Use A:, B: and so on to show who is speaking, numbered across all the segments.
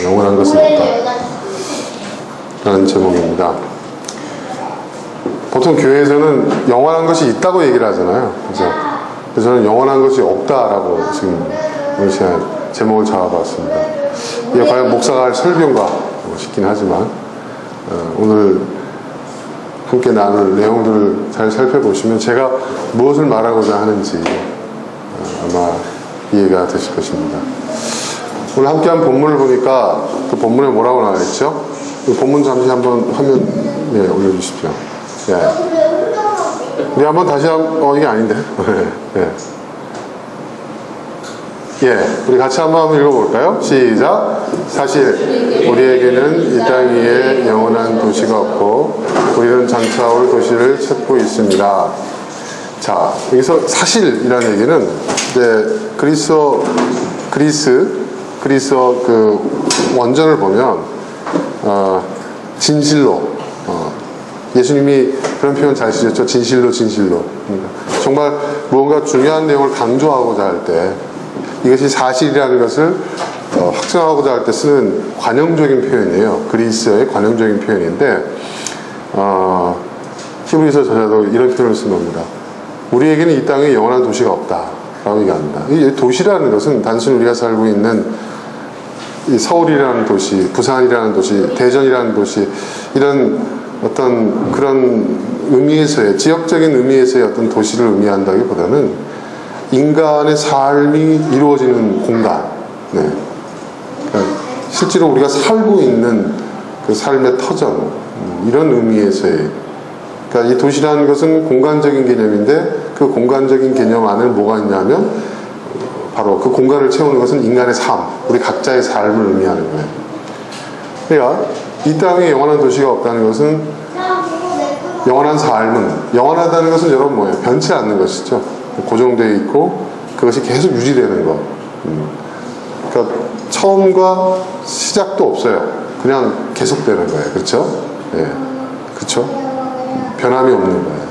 A: 영원한 것은 없다 라는 제목입니다. 보통 교회에서는 영원한 것이 있다고 얘기를 하잖아요. 그죠? 그래서 저는 영원한 것이 없다라고 지금 오늘 시간에 제목을 잡아봤습니다. 이게 과연 목사가 할 설교인가 싶긴 하지만 오늘 함께 나눌 내용들을 잘 살펴보시면 제가 무엇을 말하고자 하는지 아마 이해가 되실 것입니다. 오늘 함께한 본문을 보니까 그 본문에 뭐라고 나와 있죠? 그 본문 잠시 한번 화면에 올려주십시오. 예. 우리 한번 다시 이게 아닌데. 예. 예. 우리 같이 한번 읽어볼까요? 시작. 사실 우리에게는 이 땅 위에 영원한 도시가 없고 우리는 장차 올 도시를 찾고 있습니다. 자, 여기서 사실이라는 얘기는 이제 그리스어 그 원전을 보면 진실로 예수님이 그런 표현 잘 쓰셨죠. 진실로 정말 무언가 중요한 내용을 강조하고자 할 때 이것이 사실이라는 것을 확정하고자 할 때 쓰는 관용적인 표현이에요. 그리스어의 관용적인 표현인데 히브리서 저자도 이런 표현을 쓴 겁니다. 우리에게는 이 땅에 영원한 도시가 없다 라고 얘기합니다. 이 도시라는 것은 단순히 우리가 살고 있는 이 서울이라는 도시, 부산이라는 도시, 대전이라는 도시, 이런 어떤 그런 의미에서의, 지역적인 의미에서의 어떤 도시를 의미한다기보다는 인간의 삶이 이루어지는 공간, 네. 그러니까 실제로 우리가 살고 있는 그 삶의 터전, 이런 의미에서의, 그러니까 이 도시라는 것은 공간적인 개념인데 그 공간적인 개념 안에 뭐가 있냐면 바로 그 공간을 채우는 것은 인간의 삶, 우리 각자의 삶을 의미하는 거예요. 그러니까 이 땅에 영원한 도시가 없다는 것은 영원한 삶은, 영원하다는 것은 여러분 뭐예요? 변치 않는 것이죠. 고정되어 있고 그것이 계속 유지되는 것. 그러니까 처음과 시작도 없어요. 그냥 계속되는 거예요. 그렇죠? 예, 그렇죠? 변함이 없는 거예요.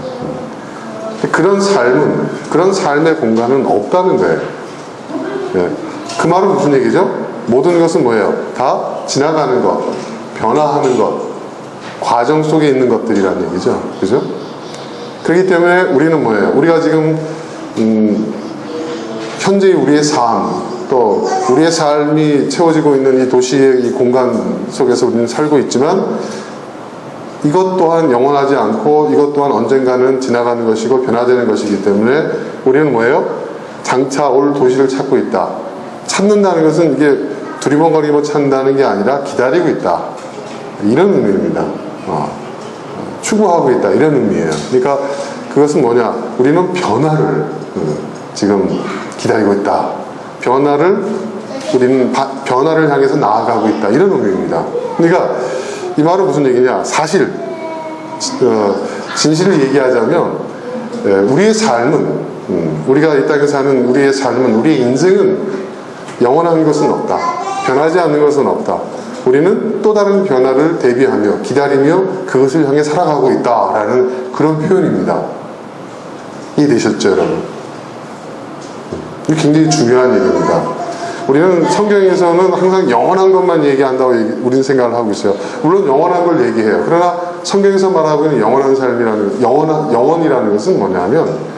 A: 그런 삶의 공간은 없다는 거예요. 예. 그 말은 무슨 얘기죠? 모든 것은 뭐예요? 다 지나가는 것, 변화하는 것, 과정 속에 있는 것들이라는 얘기죠. 그죠? 그렇기 때문에 우리는 뭐예요? 우리가 지금 현재의 우리의 삶, 또 우리의 삶이 채워지고 있는 이 도시의 이 공간 속에서 우리는 살고 있지만 이것 또한 영원하지 않고 이것 또한 언젠가는 지나가는 것이고 변화되는 것이기 때문에 우리는 뭐예요? 장차 올 도시를 찾고 있다. 찾는다는 것은 이게 두리번거리고 찾는다는 게 아니라 기다리고 있다. 이런 의미입니다. 추구하고 있다. 이런 의미예요. 그러니까 그것은 뭐냐? 우리는 변화를 지금 기다리고 있다. 우리는 변화를 향해서 나아가고 있다. 이런 의미입니다. 그러니까 이 말은 무슨 얘기냐? 사실, 진실을 얘기하자면 우리의 삶은 우리가 이 땅에 사는 우리의 삶은, 우리의 인생은 영원한 것은 없다. 변하지 않는 것은 없다. 우리는 또 다른 변화를 대비하며 기다리며 그것을 향해 살아가고 있다라는 그런 표현입니다. 이해되셨죠, 여러분? 이게 굉장히 중요한 얘기입니다. 우리는 성경에서는 항상 영원한 것만 얘기한다고 우리는 생각을 하고 있어요. 물론 영원한 걸 얘기해요. 그러나 성경에서 말하고 있는 영원한 삶이라는, 영원이라는 것은 뭐냐면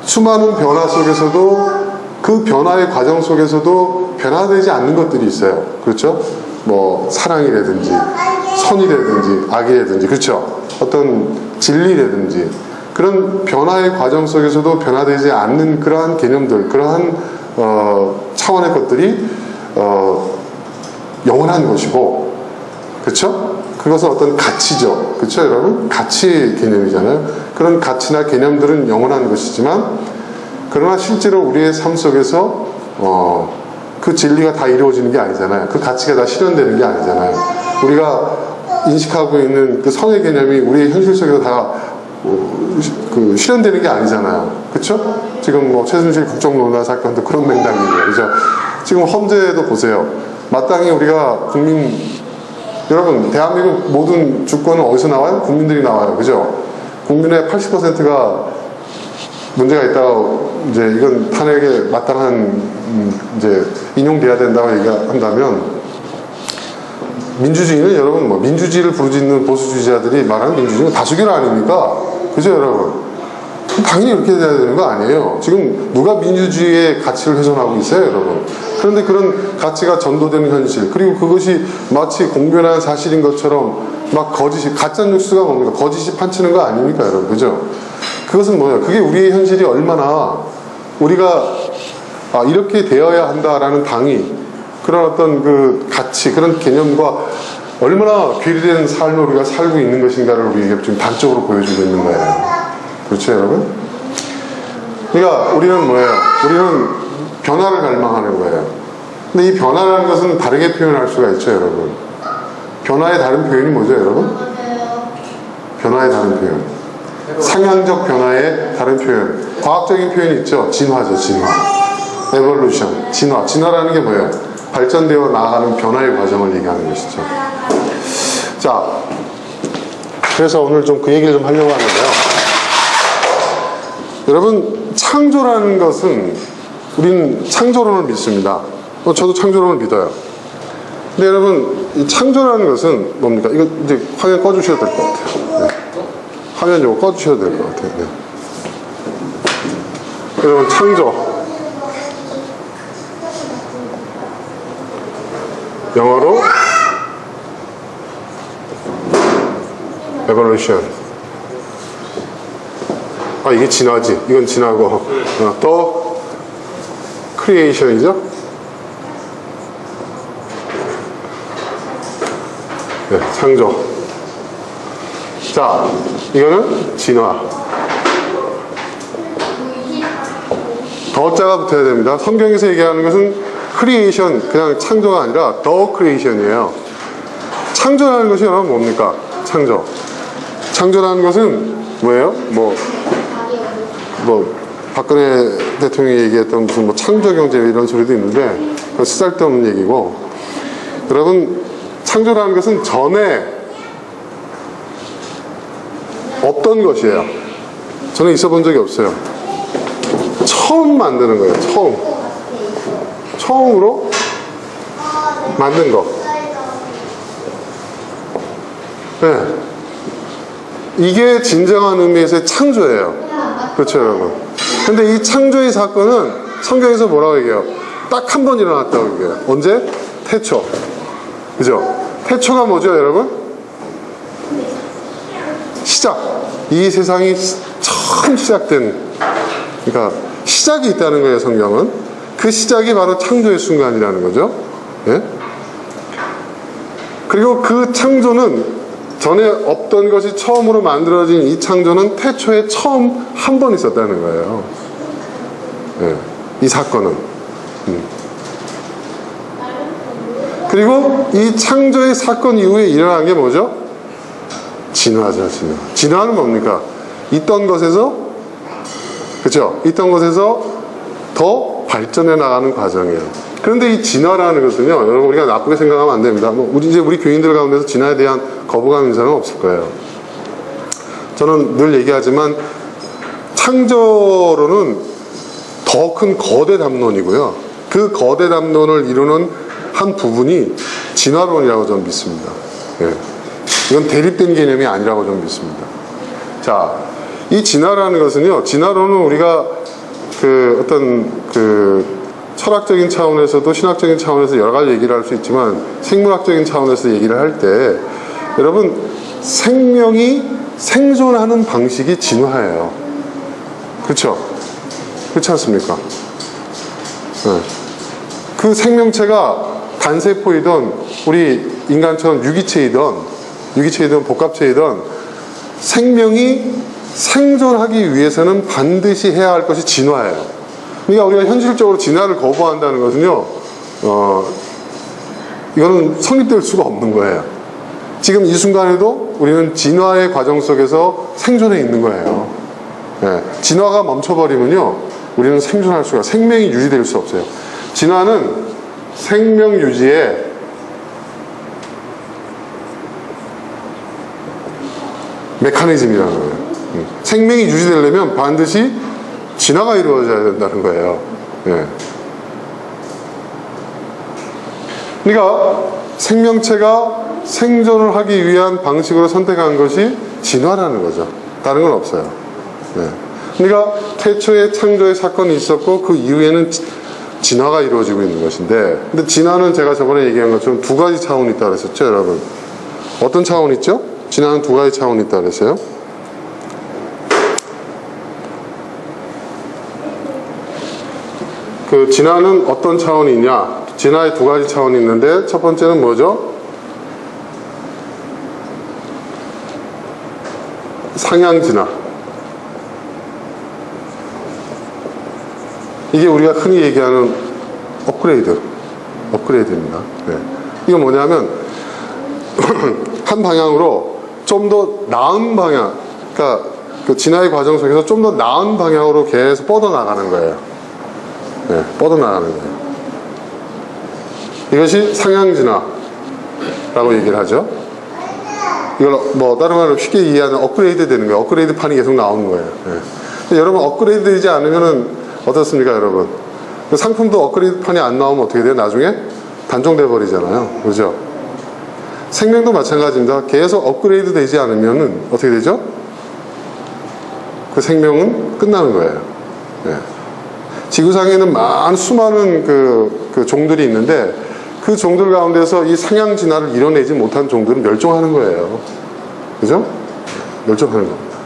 A: 수많은 변화 속에서도 그 변화의 과정 속에서도 변화되지 않는 것들이 있어요. 그렇죠? 뭐 사랑이라든지 선이라든지 악이라든지, 그렇죠? 어떤 진리라든지 그런 변화의 과정 속에서도 변화되지 않는 그러한 개념들, 그러한 차원의 것들이 영원한 것이고, 그렇죠? 그것은 어떤 가치죠. 그렇죠, 여러분? 가치 개념이잖아요. 그런 가치나 개념들은 영원한 것이지만, 그러나 실제로 우리의 삶 속에서 그 진리가 다 이루어지는 게 아니잖아요. 그 가치가 다 실현되는 게 아니잖아요. 우리가 인식하고 있는 그 선의 개념이 우리의 현실 속에서 다 실현되는 게 아니잖아요. 그렇죠? 지금 뭐 최순실 국정농단 사건도 그런 맥락이에요. 그죠? 지금 헌재도 보세요. 마땅히 우리가 여러분, 대한민국 모든 주권은 어디서 나와요? 국민들이 나와요. 그죠? 국민의 80%가 문제가 있다고 이제 이건 탄핵에 마땅한 이제 인용돼야 된다고 얘기한다면 민주주의는 여러분 뭐 민주주의를 부르짖는 보수주의자들이 말하는 민주주의는 다수결 아닙니까? 그죠 여러분? 당연히 이렇게 돼야 되는 거 아니에요. 지금 누가 민주주의의 가치를 훼손하고 있어요 여러분? 그런데 그런 가치가 전도되는 현실, 그리고 그것이 마치 공변한 사실인 것처럼 막 거짓이, 가짜 뉴스가 뭡니까? 거짓이 판치는 거 아닙니까 여러분? 그죠? 그것은 뭐예요? 그게 우리의 현실이 얼마나 우리가 이렇게 되어야 한다라는 당위, 그런 어떤 그 가치, 그런 개념과 얼마나 괴리된 삶을 우리가 살고 있는 것인가를 우리에게 지금 단적으로 보여주고 있는 거예요. 그렇죠 여러분? 그러니까 우리는 뭐예요? 우리는 변화를 갈망하는 거예요. 근데 이 변화라는 것은 다르게 표현할 수가 있죠 여러분. 변화의 다른 표현이 뭐죠 여러분? 변화의 다른 표현, 상향적 변화의 다른 표현, 과학적인 표현이 있죠. 진화죠. 진화, 에볼루션, 진화. 진화라는 게 뭐예요? 발전되어 나아가는 변화의 과정을 얘기하는 것이죠. 자, 그래서 오늘 좀 그 얘기를 좀 하려고 하는데요. 여러분, 창조라는 것은 우리는 창조론을 믿습니다. 저도 창조론을 믿어요. 근데 여러분, 이 창조라는 것은 뭡니까? 이거 이제 화면 꺼주셔도 될 것 같아요. 네. 화면 이거 꺼주셔도 될 것 같아요. 네. 여러분, 창조. 영어로 evolution. 이게 진화지. 이건 진화고. 또 creation이죠. 네, 창조. 자, 이거는 진화. 더자가 붙어야 됩니다. 성경에서 얘기하는 것은 creation, 그냥 창조가 아니라 the creation이에요. 창조라는 것이 여러분 뭡니까? 창조. 창조라는 것은 뭐예요? 박근혜 대통령이 얘기했던 무슨 뭐 창조경제 이런 소리도 있는데 그건 쓰잘데없는 얘기고, 여러분 창조라는 것은 전에 없던 것이에요. 전에 있어 본 적이 없어요. 처음 만드는 거예요. 처음으로 만든 거. 네. 이게 진정한 의미에서의 창조예요. 그렇죠 여러분? 근데 이 창조의 사건은 성경에서 뭐라고 얘기해요? 딱 한 번 일어났다고 얘기해요. 언제? 태초. 그죠? 태초가 뭐죠 여러분? 시작. 이 세상이 처음 시작된, 그러니까 시작이 있다는 거예요 성경은. 그 시작이 바로 창조의 순간이라는 거죠. 예? 그리고 그 창조는 전에 없던 것이 처음으로 만들어진 이 창조는 태초에 처음 한 번 있었다는 거예요. 예, 이 사건은. 그리고 이 창조의 사건 이후에 일어난 게 뭐죠? 진화죠, 진화. 진화는 뭡니까? 있던 것에서, 그렇죠? 있던 것에서 더 발전해 나가는 과정이에요. 그런데 이 진화라는 것은요, 여러분 우리가 나쁘게 생각하면 안 됩니다. 우리 교인들 가운데서 진화에 대한 거부감 인상은 없을 거예요. 저는 늘 얘기하지만 창조론은 더 큰 거대 담론이고요. 그 거대 담론을 이루는 한 부분이 진화론이라고 저는 믿습니다. 예. 이건 대립된 개념이 아니라고 저는 믿습니다. 자, 이 진화라는 것은요, 진화론은 우리가 어떤 철학적인 차원에서도 신학적인 차원에서 여러 가지 얘기를 할 수 있지만 생물학적인 차원에서 얘기를 할 때 여러분 생명이 생존하는 방식이 진화예요. 그렇죠? 그렇지 않습니까? 네. 그 생명체가 단세포이든 우리 인간처럼 유기체이든 복합체이든 생명이 생존하기 위해서는 반드시 해야 할 것이 진화예요. 그러니까 우리가 현실적으로 진화를 거부한다는 것은요, 이거는 성립될 수가 없는 거예요. 지금 이 순간에도 우리는 진화의 과정 속에서 생존해 있는 거예요. 네. 진화가 멈춰버리면요, 우리는 생명이 유지될 수 없어요. 진화는 생명 유지의 메커니즘이라는 거예요. 생명이 유지되려면 반드시 진화가 이루어져야 된다는 거예요. 예. 그러니까 생명체가 생존을 하기 위한 방식으로 선택한 것이 진화라는 거죠. 다른 건 없어요. 네. 그러니까 태초에 창조의 사건이 있었고 그 이후에는 진화가 이루어지고 있는 것인데, 근데 진화는 제가 저번에 얘기한 것처럼 두 가지 차원이 있다고 그랬었죠, 여러분. 어떤 차원이 있죠? 진화는 두 가지 차원이 있다고 그랬어요. 그 진화는 어떤 차원이 있냐? 진화의 두 가지 차원이 있는데, 첫 번째는 뭐죠? 상향 진화. 이게 우리가 흔히 얘기하는 업그레이드입니다. 네. 이건 뭐냐면 한 방향으로 좀 더 나은 방향, 그러니까 그 진화의 과정 속에서 좀 더 나은 방향으로 계속 뻗어나가는 거예요. 네, 뻗어나가는 거예요. 이것이 상향 진화라고 얘기를 하죠. 이걸 뭐 다른 말로 쉽게 이해하는 업그레이드 되는 거예요. 업그레이드 판이 계속 나오는 거예요. 네. 여러분 업그레이드 되지 않으면은 어떻습니까, 여러분? 그 상품도 업그레이드 판이 안 나오면 어떻게 돼요? 나중에 단종돼 버리잖아요. 그죠? 생명도 마찬가지입니다. 계속 업그레이드 되지 않으면은 어떻게 되죠? 그 생명은 끝나는 거예요. 네. 지구상에는 수많은 그 종들이 있는데, 그 종들 가운데서 이 상향 진화를 이뤄내지 못한 종들은 멸종하는 거예요. 그죠? 멸종하는 겁니다.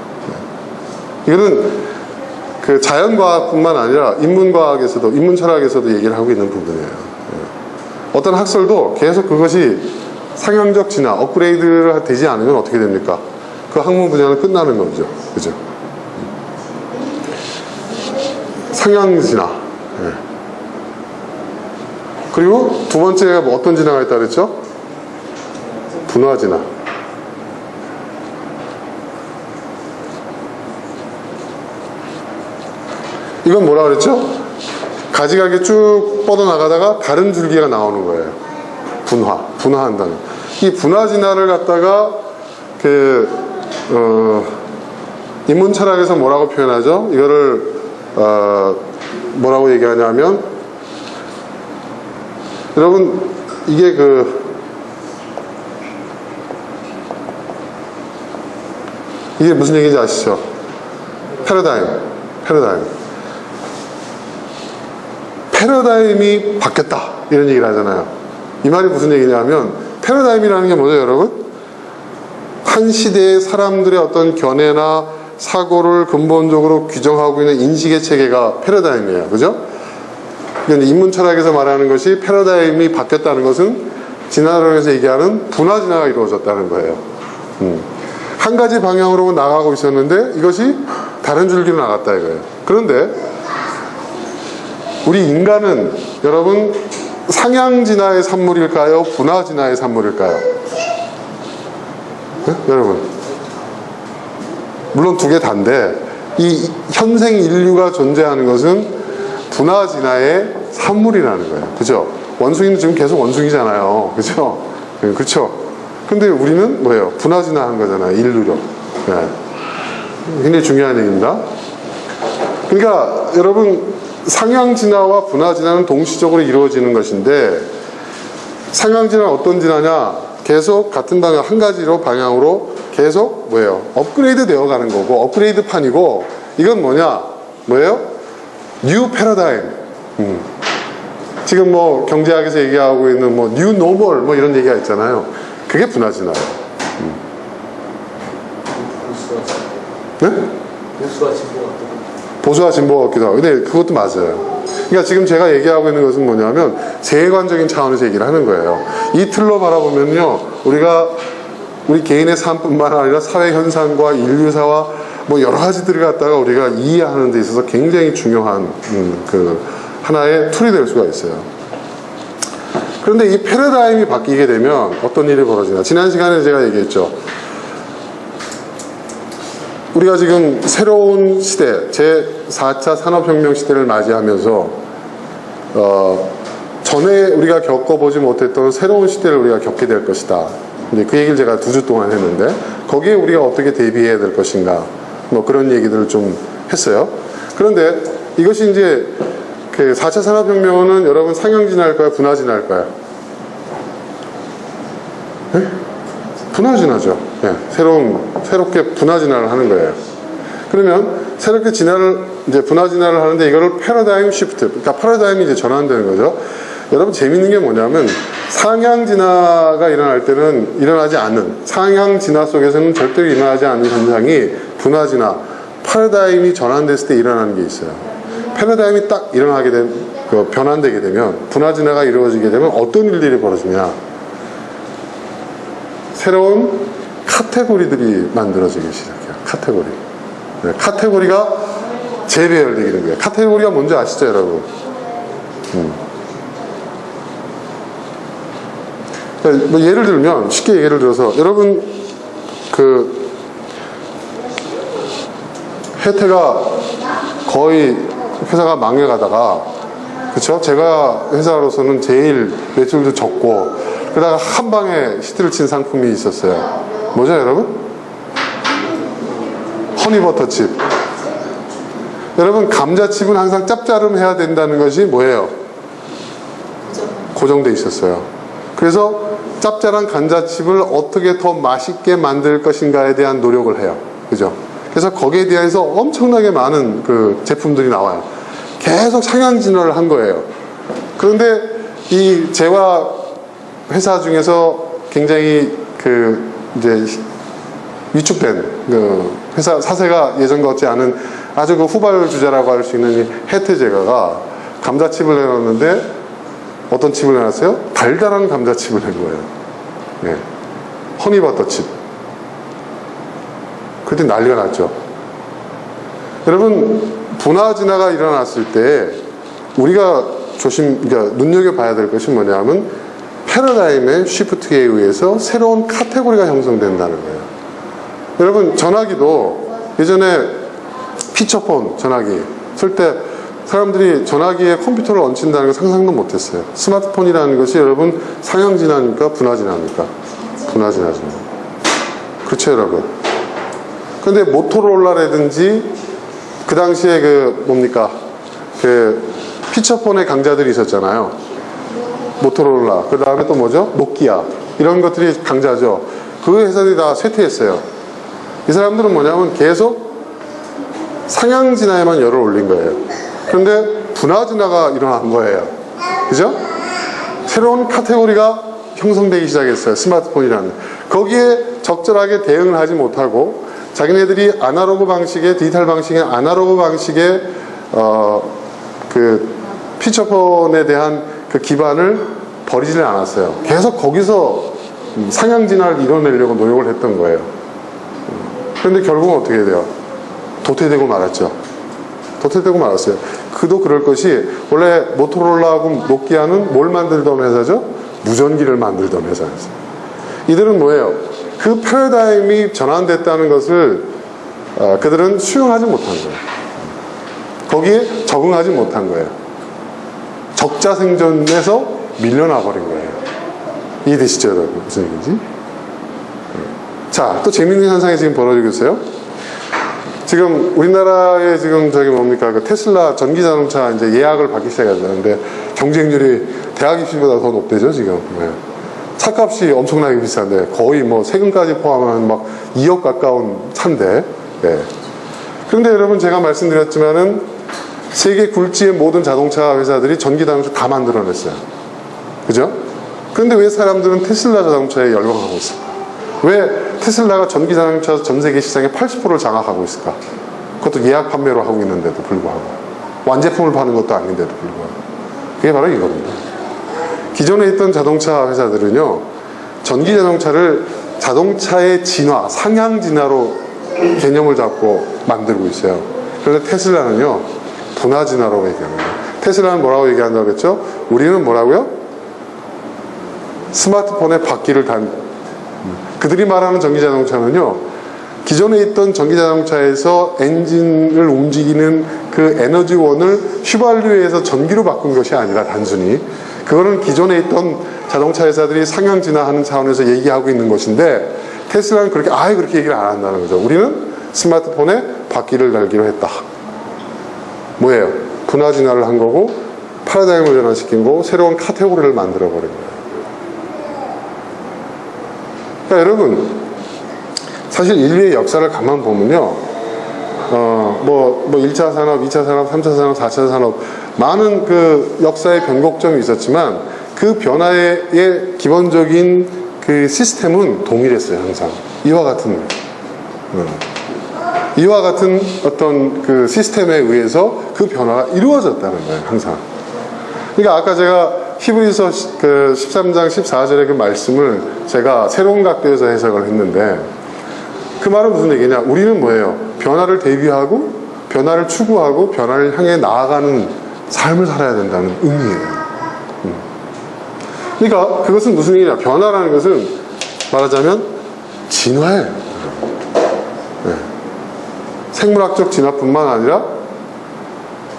A: 네. 이거는 그 자연과학뿐만 아니라 인문과학에서도, 인문철학에서도 얘기를 하고 있는 부분이에요. 네. 어떤 학설도 계속 그것이 상향적 진화, 업그레이드가 되지 않으면 어떻게 됩니까? 그 학문 분야는 끝나는 거죠. 그죠? 상향 진화. 네. 그리고 두 번째가 뭐 어떤 진화가 있다 그랬죠? 분화 진화. 이건 뭐라 그랬죠? 가지가게 쭉 뻗어나가다가 다른 줄기가 나오는 거예요. 분화한다는. 이 분화 진화를 갖다가 인문 철학에서 뭐라고 표현하죠? 이거를 뭐라고 얘기하냐면, 여러분 이게 이게 무슨 얘기인지 아시죠? 패러다임이 바뀌었다 이런 얘기를 하잖아요. 이 말이 무슨 얘기냐면, 패러다임이라는 게 뭐죠, 여러분? 한 시대의 사람들의 어떤 견해나 사고를 근본적으로 규정하고 있는 인식의 체계가 패러다임이에요. 그죠? 그러니까 인문 철학에서 말하는 것이, 패러다임이 바뀌었다는 것은 진화론에서 얘기하는 분화 진화가 이루어졌다는 거예요. 한 가지 방향으로 나가고 있었는데 이것이 다른 줄기로 나갔다 이거예요. 그런데 우리 인간은 여러분 상향 진화의 산물일까요? 분화 진화의 산물일까요? 네? 여러분, 물론 두 개 다인데, 이 현생 인류가 존재하는 것은 분화 진화의 산물이라는 거예요. 그죠? 원숭이는 지금 계속 원숭이잖아요. 그죠? 네, 그렇죠? 근데 우리는 뭐예요? 분화 진화한 거잖아요, 인류로. 네. 굉장히 중요한 얘기입니다. 그러니까 여러분, 상향 진화와 분화 진화는 동시적으로 이루어지는 것인데, 상향 진화는 어떤 진화냐? 계속 같은 방향, 한 가지로 방향으로 계속 뭐예요? 업그레이드 되어 가는 거고, 업그레이드 판이고, 이건 뭐예요? 뉴 패러다임. 지금 뭐 경제학에서 얘기하고 있는 뭐 뉴 노멀 뭐 이런 얘기가 있잖아요. 그게 분화 진화예요. 네? 보수와 진보가 같기도 하고. 근데 그것도 맞아요. 그러니까 지금 제가 얘기하고 있는 것은 뭐냐면 세계관적인 차원에서 얘기를 하는 거예요. 이 틀로 바라보면요, 우리 개인의 삶뿐만 아니라 사회 현상과 인류사와 뭐 여러 가지들을 갖다가 우리가 이해하는 데 있어서 굉장히 중요한 그 하나의 툴이 될 수가 있어요. 그런데 이 패러다임이 바뀌게 되면 어떤 일이 벌어지나? 지난 시간에 제가 얘기했죠. 우리가 지금 새로운 시대, 제4차 산업혁명 시대를 맞이하면서 전에 우리가 겪어보지 못했던 새로운 시대를 우리가 겪게 될 것이다. 근데 그 얘기를 제가 2주 동안 했는데, 거기에 우리가 어떻게 대비해야 될 것인가, 뭐 그런 얘기들을 좀 했어요. 그런데 이것이 이제 그 4차 산업혁명은 여러분 상향진화할까요? 분화진화할까요? 네? 분화진화죠. 네. 새롭게 분화진화를 하는 거예요. 그러면 새롭게 이제 분화진화를 하는데 이거를 패러다임 시프트, 그러니까 패러다임이 이제 전환되는 거죠. 여러분 재밌는 게 뭐냐면 상향진화가 일어날 때는 일어나지 않는, 상향진화 속에서는 절대로 일어나지 않는 현상이 분화진화, 패러다임이 전환됐을 때 일어나는 게 있어요. 패러다임이 딱 변환되게 되면, 분화진화가 이루어지게 되면 어떤 일들이 벌어지냐. 새로운 카테고리들이 만들어지기 시작해요. 카테고리. 네, 카테고리가 재배열되게 되는 거예요. 카테고리가 뭔지 아시죠, 여러분? 뭐 예를 들면, 쉽게 예를 들어서, 여러분, 혜태가 거의 회사가 망해가다가, 그쵸? 제가 회사로서는 제일 매출도 적고, 그러다가 한 방에 히트를 친 상품이 있었어요. 뭐죠, 여러분? 허니버터칩. 여러분, 감자칩은 항상 짭짜름해야 된다는 것이 뭐예요? 고정돼 있었어요. 그래서 짭짤한 감자칩을 어떻게 더 맛있게 만들 것인가에 대한 노력을 해요. 그죠? 그래서 거기에 대해서 엄청나게 많은 그 제품들이 나와요. 계속 상향진화를 한 거예요. 그런데 이 제와 회사 중에서 굉장히 이제 위축된 회사 사세가 예전과 같지 않은 아주 후발주자라고 할 수 있는 이 혜태제과가 감자칩을 내놨는데 어떤 칩을 내놨어요? 달달한 감자칩을 낸 거예요. 네. 허니버터칩. 그때 난리가 났죠. 여러분, 분화진화가 일어났을 때 우리가 그러니까 눈여겨봐야 될 것이 뭐냐면 패러다임의 쉬프트에 의해서 새로운 카테고리가 형성된다는 거예요. 여러분, 전화기도 예전에 피처폰 전화기 쓸 때 사람들이 전화기에 컴퓨터를 얹힌다는 걸 상상도 못했어요. 스마트폰이라는 것이 여러분 상향진화입니까? 분화진화입니까? 분화진화죠. 그렇죠, 여러분. 그런데 모토로라라든지 그 당시에 피처폰의 강자들이 있었잖아요. 모토로라. 그 다음에 또 뭐죠? 노키아. 이런 것들이 강자죠. 그 회사들이 다 쇠퇴했어요. 이 사람들은 뭐냐면 계속 상향진화에만 열을 올린 거예요. 그런데 분화진화가 일어난 거예요. 그죠? 새로운 카테고리가 형성되기 시작했어요. 스마트폰이라는. 거기에 적절하게 대응을 하지 못하고 자기네들이 디지털 방식의 아날로그 방식의 피처폰에 대한 그 기반을 버리지는 않았어요. 계속 거기서 상향진화를 이뤄내려고 노력을 했던 거예요. 그런데 결국은 어떻게 돼요? 도태되고 말았죠. 도태되고 말았어요. 그도 그럴 것이 원래 모토로라하고 노키아는 뭘 만들던 회사죠? 무전기를 만들던 회사였어요. 이들은 뭐예요? 그 패러다임이 전환됐다는 것을 그들은 수용하지 못한 거예요. 거기에 적응하지 못한 거예요. 적자 생존에서 밀려나 버린 거예요. 이해되시죠, 여러분? 무슨 얘기인지? 자, 또 재밌는 현상이 지금 벌어지고 있어요. 지금 우리나라에 지금 그 테슬라 전기자동차 이제 예약을 받기 시작했는데 경쟁률이 대학 입시보다 더 높대죠, 지금. 네. 차값이 엄청나게 비싼데 거의 뭐 세금까지 포함하면 막 2억 가까운 차인데. 네. 그런데 여러분, 제가 말씀드렸지만은 세계 굴지의 모든 자동차 회사들이 전기자동차 다 만들어냈어요. 그죠? 그런데 왜 사람들은 테슬라 자동차에 열광하고 있을까? 왜 테슬라가 전기자동차 전 세계 시장의 80%를 장악하고 있을까? 그것도 예약 판매로 하고 있는데도 불구하고, 완제품을 파는 것도 아닌데도 불구하고. 그게 바로 이겁니다. 기존에 있던 자동차 회사들은요, 전기자동차를 자동차의 진화, 상향진화로 개념을 잡고 만들고 있어요. 그런데 테슬라는요, 분화진화로 얘기합니다. 테슬라는 뭐라고 얘기한다고 그랬죠? 우리는 뭐라고요? 스마트폰의 바퀴를 그들이 말하는 전기자동차는요, 기존에 있던 전기자동차에서 엔진을 움직이는 그 에너지원을 휘발유에서 전기로 바꾼 것이 아니라 단순히 그거는 기존에 있던 자동차 회사들이 상향진화하는 차원에서 얘기하고 있는 것인데, 테슬라는 그렇게 얘기를 안 한다는 거죠. 우리는 스마트폰에 바퀴를 달기로 했다. 뭐예요? 분화 진화를 한 거고 패러다임을 전환시킨 거고 새로운 카테고리를 만들어 버린 거예요. 그러니까 여러분 사실 인류의 역사를 가만 보면요, 1차 산업, 2차 산업, 3차 산업, 4차 산업 많은 그 역사의 변곡점이 있었지만 그 변화의 기본적인 그 시스템은 동일했어요. 항상 이와 같은 어떤 그 시스템에 의해서 그 변화가 이루어졌다는 거예요. 항상. 그러니까 아까 제가 히브리서 그 13장 14절의 그 말씀을 제가 새로운 각도에서 해석을 했는데 그 말은 무슨 얘기냐? 우리는 뭐예요? 변화를 대비하고 변화를 추구하고 변화를 향해 나아가는 삶을 살아야 된다는 의미예요. 그러니까 그것은 무슨 얘기냐? 변화라는 것은 말하자면 진화예요. 네. 생물학적 진화뿐만 아니라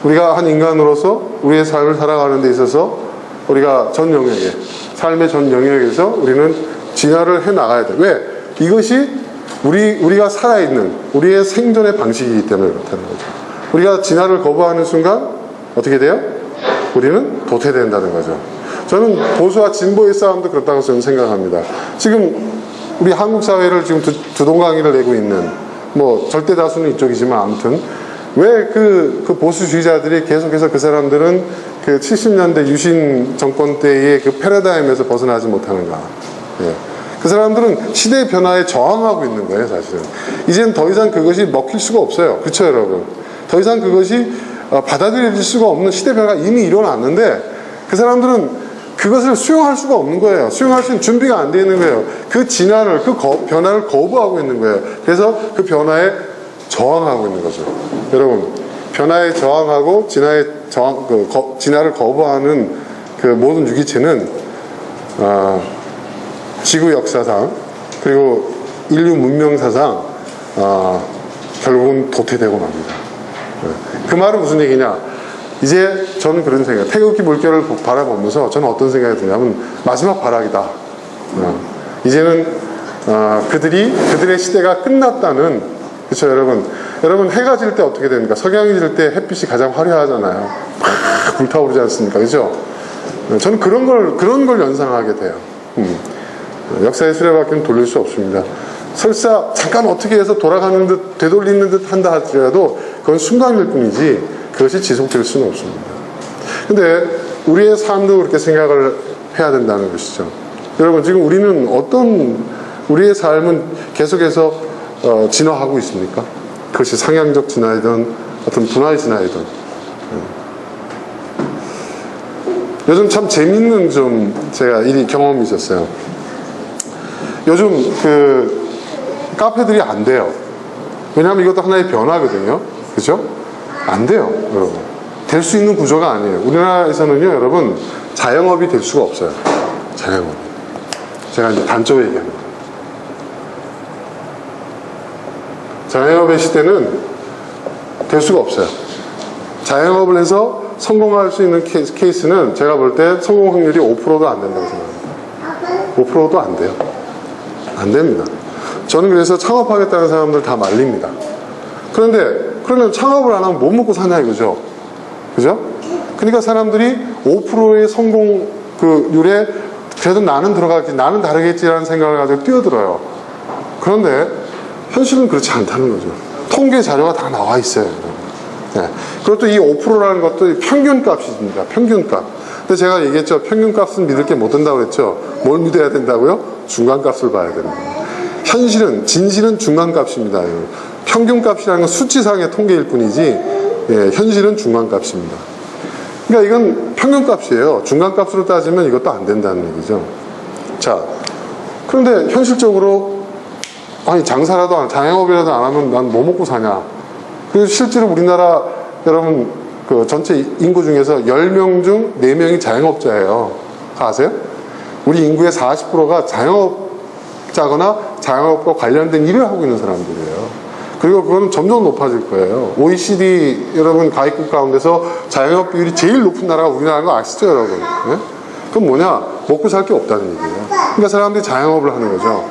A: 우리가 한 인간으로서 우리의 삶을 살아가는 데 있어서 우리가 전 영역에, 삶의 전 영역에서 우리는 진화를 해 나가야 돼. 왜? 이것이 우리가 살아있는 우리의 생존의 방식이기 때문에 그렇다는 거죠. 우리가 진화를 거부하는 순간 어떻게 돼요? 우리는 도태된다는 거죠. 저는 보수와 진보의 싸움도 그렇다고 저는 생각합니다. 지금 우리 한국 사회를 지금 두동강이를 내고 있는 절대 다수는 이쪽이지만 아무튼 왜 그 보수주의자들이 계속해서 그 사람들은 그 70년대 유신 정권 때의 그 패러다임에서 벗어나지 못하는가? 예. 그 사람들은 시대의 변화에 저항하고 있는 거예요, 사실은. 이제는 더 이상 그것이 먹힐 수가 없어요. 그렇죠, 여러분? 더 이상 그것이 받아들일 수가 없는 시대 변화가 이미 일어났는데 그 사람들은 그것을 수용할 수가 없는 거예요. 수용할 수 있는 준비가 안 되어 있는 거예요. 그 진화를, 변화를 거부하고 있는 거예요. 그래서 그 변화에 저항하고 있는 거죠. 여러분, 변화에 저항하고 진화를 거부하는 그 모든 유기체는 지구 역사상 그리고 인류 문명사상 결국은 도태되고 맙니다. 그 말은 무슨 얘기냐? 이제 저는 그런 생각, 태극기 물결을 바라보면서 저는 어떤 생각이 드냐면 마지막 발악이다. 이제는 그들의 시대가 끝났다는, 그렇죠, 여러분 해가 질 때 어떻게 됩니까? 석양이 질 때 햇빛이 가장 화려하잖아요. 막 불타오르지 않습니까? 그렇죠? 저는 그런 걸 연상하게 돼요. 역사의 수레바퀴는 돌릴 수 없습니다. 설사 잠깐 어떻게 해서 돌아가는 듯 되돌리는 듯 한다 하더라도 그건 순간일 뿐이지 그것이 지속될 수는 없습니다. 근데 우리의 삶도 그렇게 생각을 해야 된다는 것이죠. 여러분, 지금 우리의 삶은 계속해서 진화하고 있습니까? 그것이 상향적 진화이든 어떤 분화의 진화이든. 요즘 참 재밌는 제가 경험이 있었어요. 요즘 그 카페들이 안 돼요. 왜냐하면 이것도 하나의 변화거든요. 그죠? 안 돼요, 여러분. 될 수 있는 구조가 아니에요. 우리나라에서는요, 여러분, 자영업이 될 수가 없어요. 자영업. 제가 이제 단적으로 얘기합니다. 자영업의 시대는 될 수가 없어요. 자영업을 해서 성공할 수 있는 케이스는 제가 볼 때 성공 확률이 5%도 안 된다고 생각합니다. 5%도 안 돼요. 안 됩니다. 저는 그래서 창업하겠다는 사람들 다 말립니다. 그러면 창업을 안 하면 못 먹고 사냐 이거죠. 그죠? 그러니까 사람들이 5%의 성공률에 그래도 나는 들어가겠지, 나는 다르겠지라는 생각을 가지고 뛰어들어요. 그런데 현실은 그렇지 않다는 거죠. 통계 자료가 다 나와 있어요. 네. 그리고 또 이 5%라는 것도 평균값입니다. 평균값. 근데 제가 얘기했죠. 평균값은 믿을 게 못 된다고 그랬죠. 뭘 믿어야 된다고요? 중간값을 봐야 됩니다. 진실은 중간값입니다. 평균값이라는 건 수치상의 통계일 뿐이지, 현실은 중간값입니다. 그러니까 이건 평균값이에요. 중간값으로 따지면 이것도 안 된다는 얘기죠. 자, 그런데 현실적으로 장사라도 자영업이라도 안 하면 난 뭐 먹고 사냐. 그리고 실제로 우리나라 여러분 그 전체 인구 중에서 10명 중 4명이 자영업자예요. 아세요? 우리 인구의 40%가 자영업자거나 자영업과 관련된 일을 하고 있는 사람들이에요. 그리고 그거는 점점 높아질 거예요. OECD 여러분 가입국 가운데서 자영업 비율이 제일 높은 나라가 우리나라인 거 아시죠, 여러분? 네? 그건 뭐냐? 먹고 살 게 없다는 얘기예요. 그러니까 사람들이 자영업을 하는 거죠.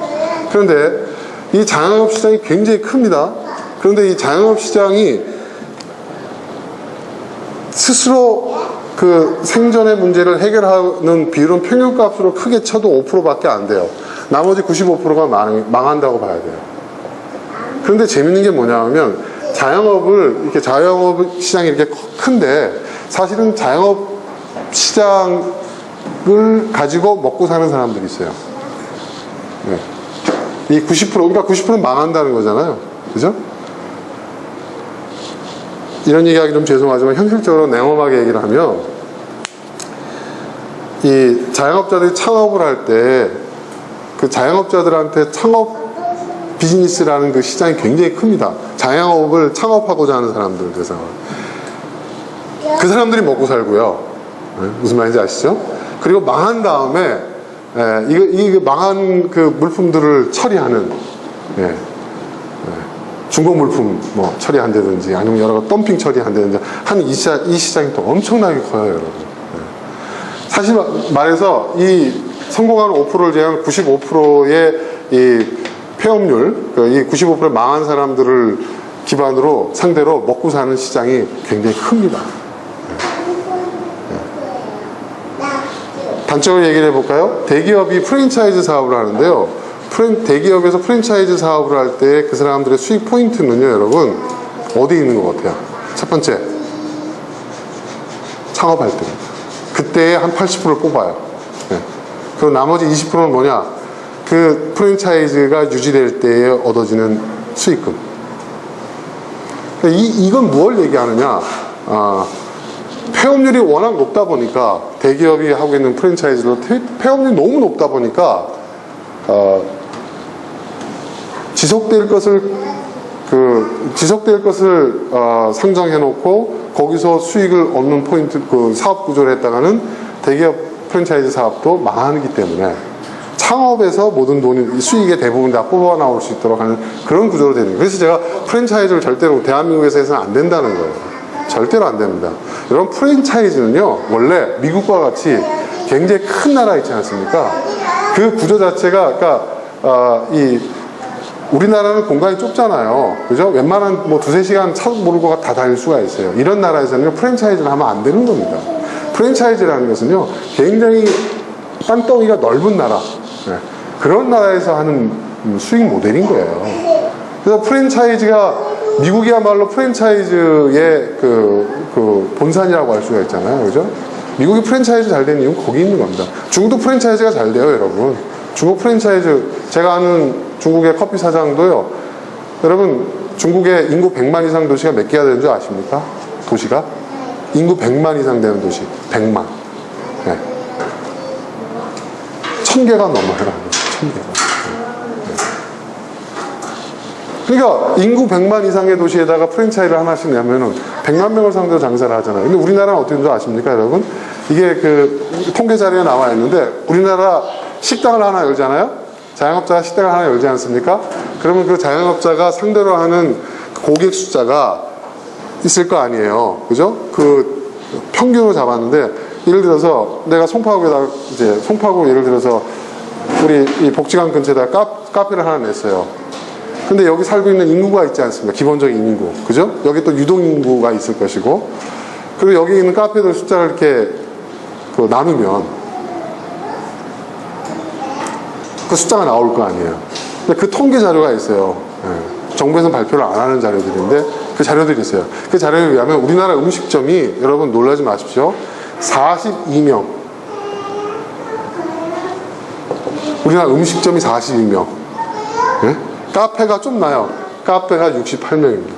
A: 그런데 이 자영업 시장이 굉장히 큽니다. 그런데 이 자영업 시장이 스스로 그 생존의 문제를 해결하는 비율은 평균값으로 크게 쳐도 5%밖에 안 돼요. 나머지 95%가 망한다고 봐야 돼요. 그런데 재밌는 게 뭐냐면 이렇게 자영업 시장이 이렇게 큰데 사실은 자영업 시장을 가지고 먹고 사는 사람들이 있어요. 네. 이 90%, 그러니까 90%는 망한다는 거잖아요. 그죠? 이런 얘기하기 좀 죄송하지만 현실적으로 냉엄하게 얘기를 하면 이 자영업자들이 창업을 할 때 그 자영업자들한테 창업 비즈니스라는 그 시장이 굉장히 큽니다. 자영업을 창업하고자 하는 사람들 대상으로. 그 사람들이 먹고 살고요. 네? 무슨 말인지 아시죠? 그리고 망한 다음에 이 망한 그 물품들을 처리하는 중고 물품 뭐 처리한다든지 아니면 여러 가지 덤핑 처리한다든지 하는 이 시장이 또 엄청나게 커요, 여러분. 사실 말해서 이 성공하는 5%를 제외한 95%의 이 폐업률, 이 95% 망한 사람들을 기반으로 상대로 먹고 사는 시장이 굉장히 큽니다. 단적으로 얘기를 해볼까요? 대기업이 프랜차이즈 사업을 하는데요. 대기업에서 프랜차이즈 사업을 할 때 그 사람들의 수익 포인트는요, 여러분, 어디에 있는 것 같아요? 첫 번째, 창업할 때. 그때에 한 80%를 뽑아요. 네. 그리고 나머지 20%는 뭐냐? 그 프랜차이즈가 유지될 때에 얻어지는 수익금. 이건 뭘 얘기하느냐? 폐업률이 워낙 높다 보니까 대기업이 하고 있는 프랜차이즈로 폐업률이 너무 높다 보니까 지속될 것을 상정해 놓고 거기서 수익을 얻는 포인트 그 사업 구조를 했다가는 대기업 프랜차이즈 사업도 망하기 때문에 창업에서 모든 돈이 수익의 대부분 다 뽑아 나올 수 있도록 하는 그런 구조로 되는 거예요. 그래서 제가 프랜차이즈를 절대로 대한민국에서 해서는 안 된다는 거예요. 절대로 안 됩니다. 여러분, 프랜차이즈는요, 원래 미국과 같이 굉장히 큰 나라 있지 않습니까? 그 구조 자체가, 그러니까, 우리나라는 공간이 좁잖아요. 그죠? 웬만한 뭐 2-3시간 차 몰고 다 다닐 수가 있어요. 이런 나라에서는 프랜차이즈를 하면 안 되는 겁니다. 프랜차이즈라는 것은요, 굉장히 땅덩이가 넓은 나라. 네. 그런 나라에서 하는 수익 모델인 거예요. 그래서 프랜차이즈가 미국이야말로 프랜차이즈의 그 본산이라고 할 수가 있잖아요. 그죠? 미국이 프랜차이즈 잘 되는 이유는 거기 있는 겁니다. 중국도 프랜차이즈가 잘 돼요, 여러분. 중국 프랜차이즈, 제가 아는 중국의 커피 사장도요, 여러분, 중국의 인구 100만 이상 도시가 몇 개가 되는 줄 아십니까? 도시가? 인구 100만 이상 되는 도시. 100만. 네. 1000개가 넘어요. 1000개가. 그러니까 인구 100만 이상의 도시에다가 프랜차이즈를 하나씩 내면은 100만 명을 상대로 장사를 하잖아요. 근데 우리나라는 어떻게 되는지 아십니까, 여러분? 이게 그 통계 자료에 나와 있는데 우리나라 식당을 하나 열잖아요. 자영업자가 식당을 하나 열지 않습니까? 그러면 그 자영업자가 상대로 하는 고객 숫자가 있을 거 아니에요. 그죠? 그 평균으로 잡았는데 예를 들어서 내가 송파구에다 이제 송파구 예를 들어서 우리 이 복지관 근처에다 카페를 하나 냈어요. 근데 여기 살고 있는 인구가 있지 않습니까? 기본적인 인구. 그죠? 여기 또 유동인구가 있을 것이고. 그리고 여기 있는 카페들 숫자를 이렇게 나누면 그 숫자가 나올 거 아니에요. 근데 그 통계 자료가 있어요. 네. 정부에서는 발표를 안 하는 자료들인데 그 자료들이 있어요. 그 자료에 의하면 우리나라 음식점이 여러분 놀라지 마십시오. 42명. 우리나라 음식점이 42명. 네? 카페가 좀 나요. 카페가 68명입니다.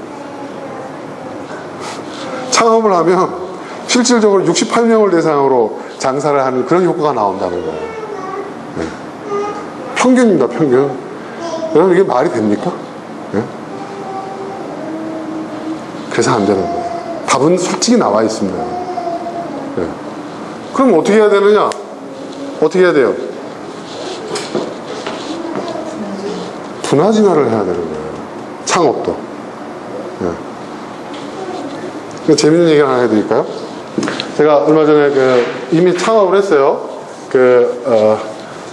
A: 창업을 하면 실질적으로 68명을 대상으로 장사를 하는 그런 효과가 나온다는 거예요. 네. 평균입니다, 평균. 여러분, 이게 말이 됩니까? 네? 그래서 안 되는 거예요. 답은 솔직히 나와 있습니다. 네. 그럼 어떻게 해야 되느냐? 어떻게 해야 돼요? 분화 진화를 해야 되는 거예요. 창업도. 네. 재밌는 얘기 하나 해드릴까요? 제가 얼마 전에 이미 창업을 했어요.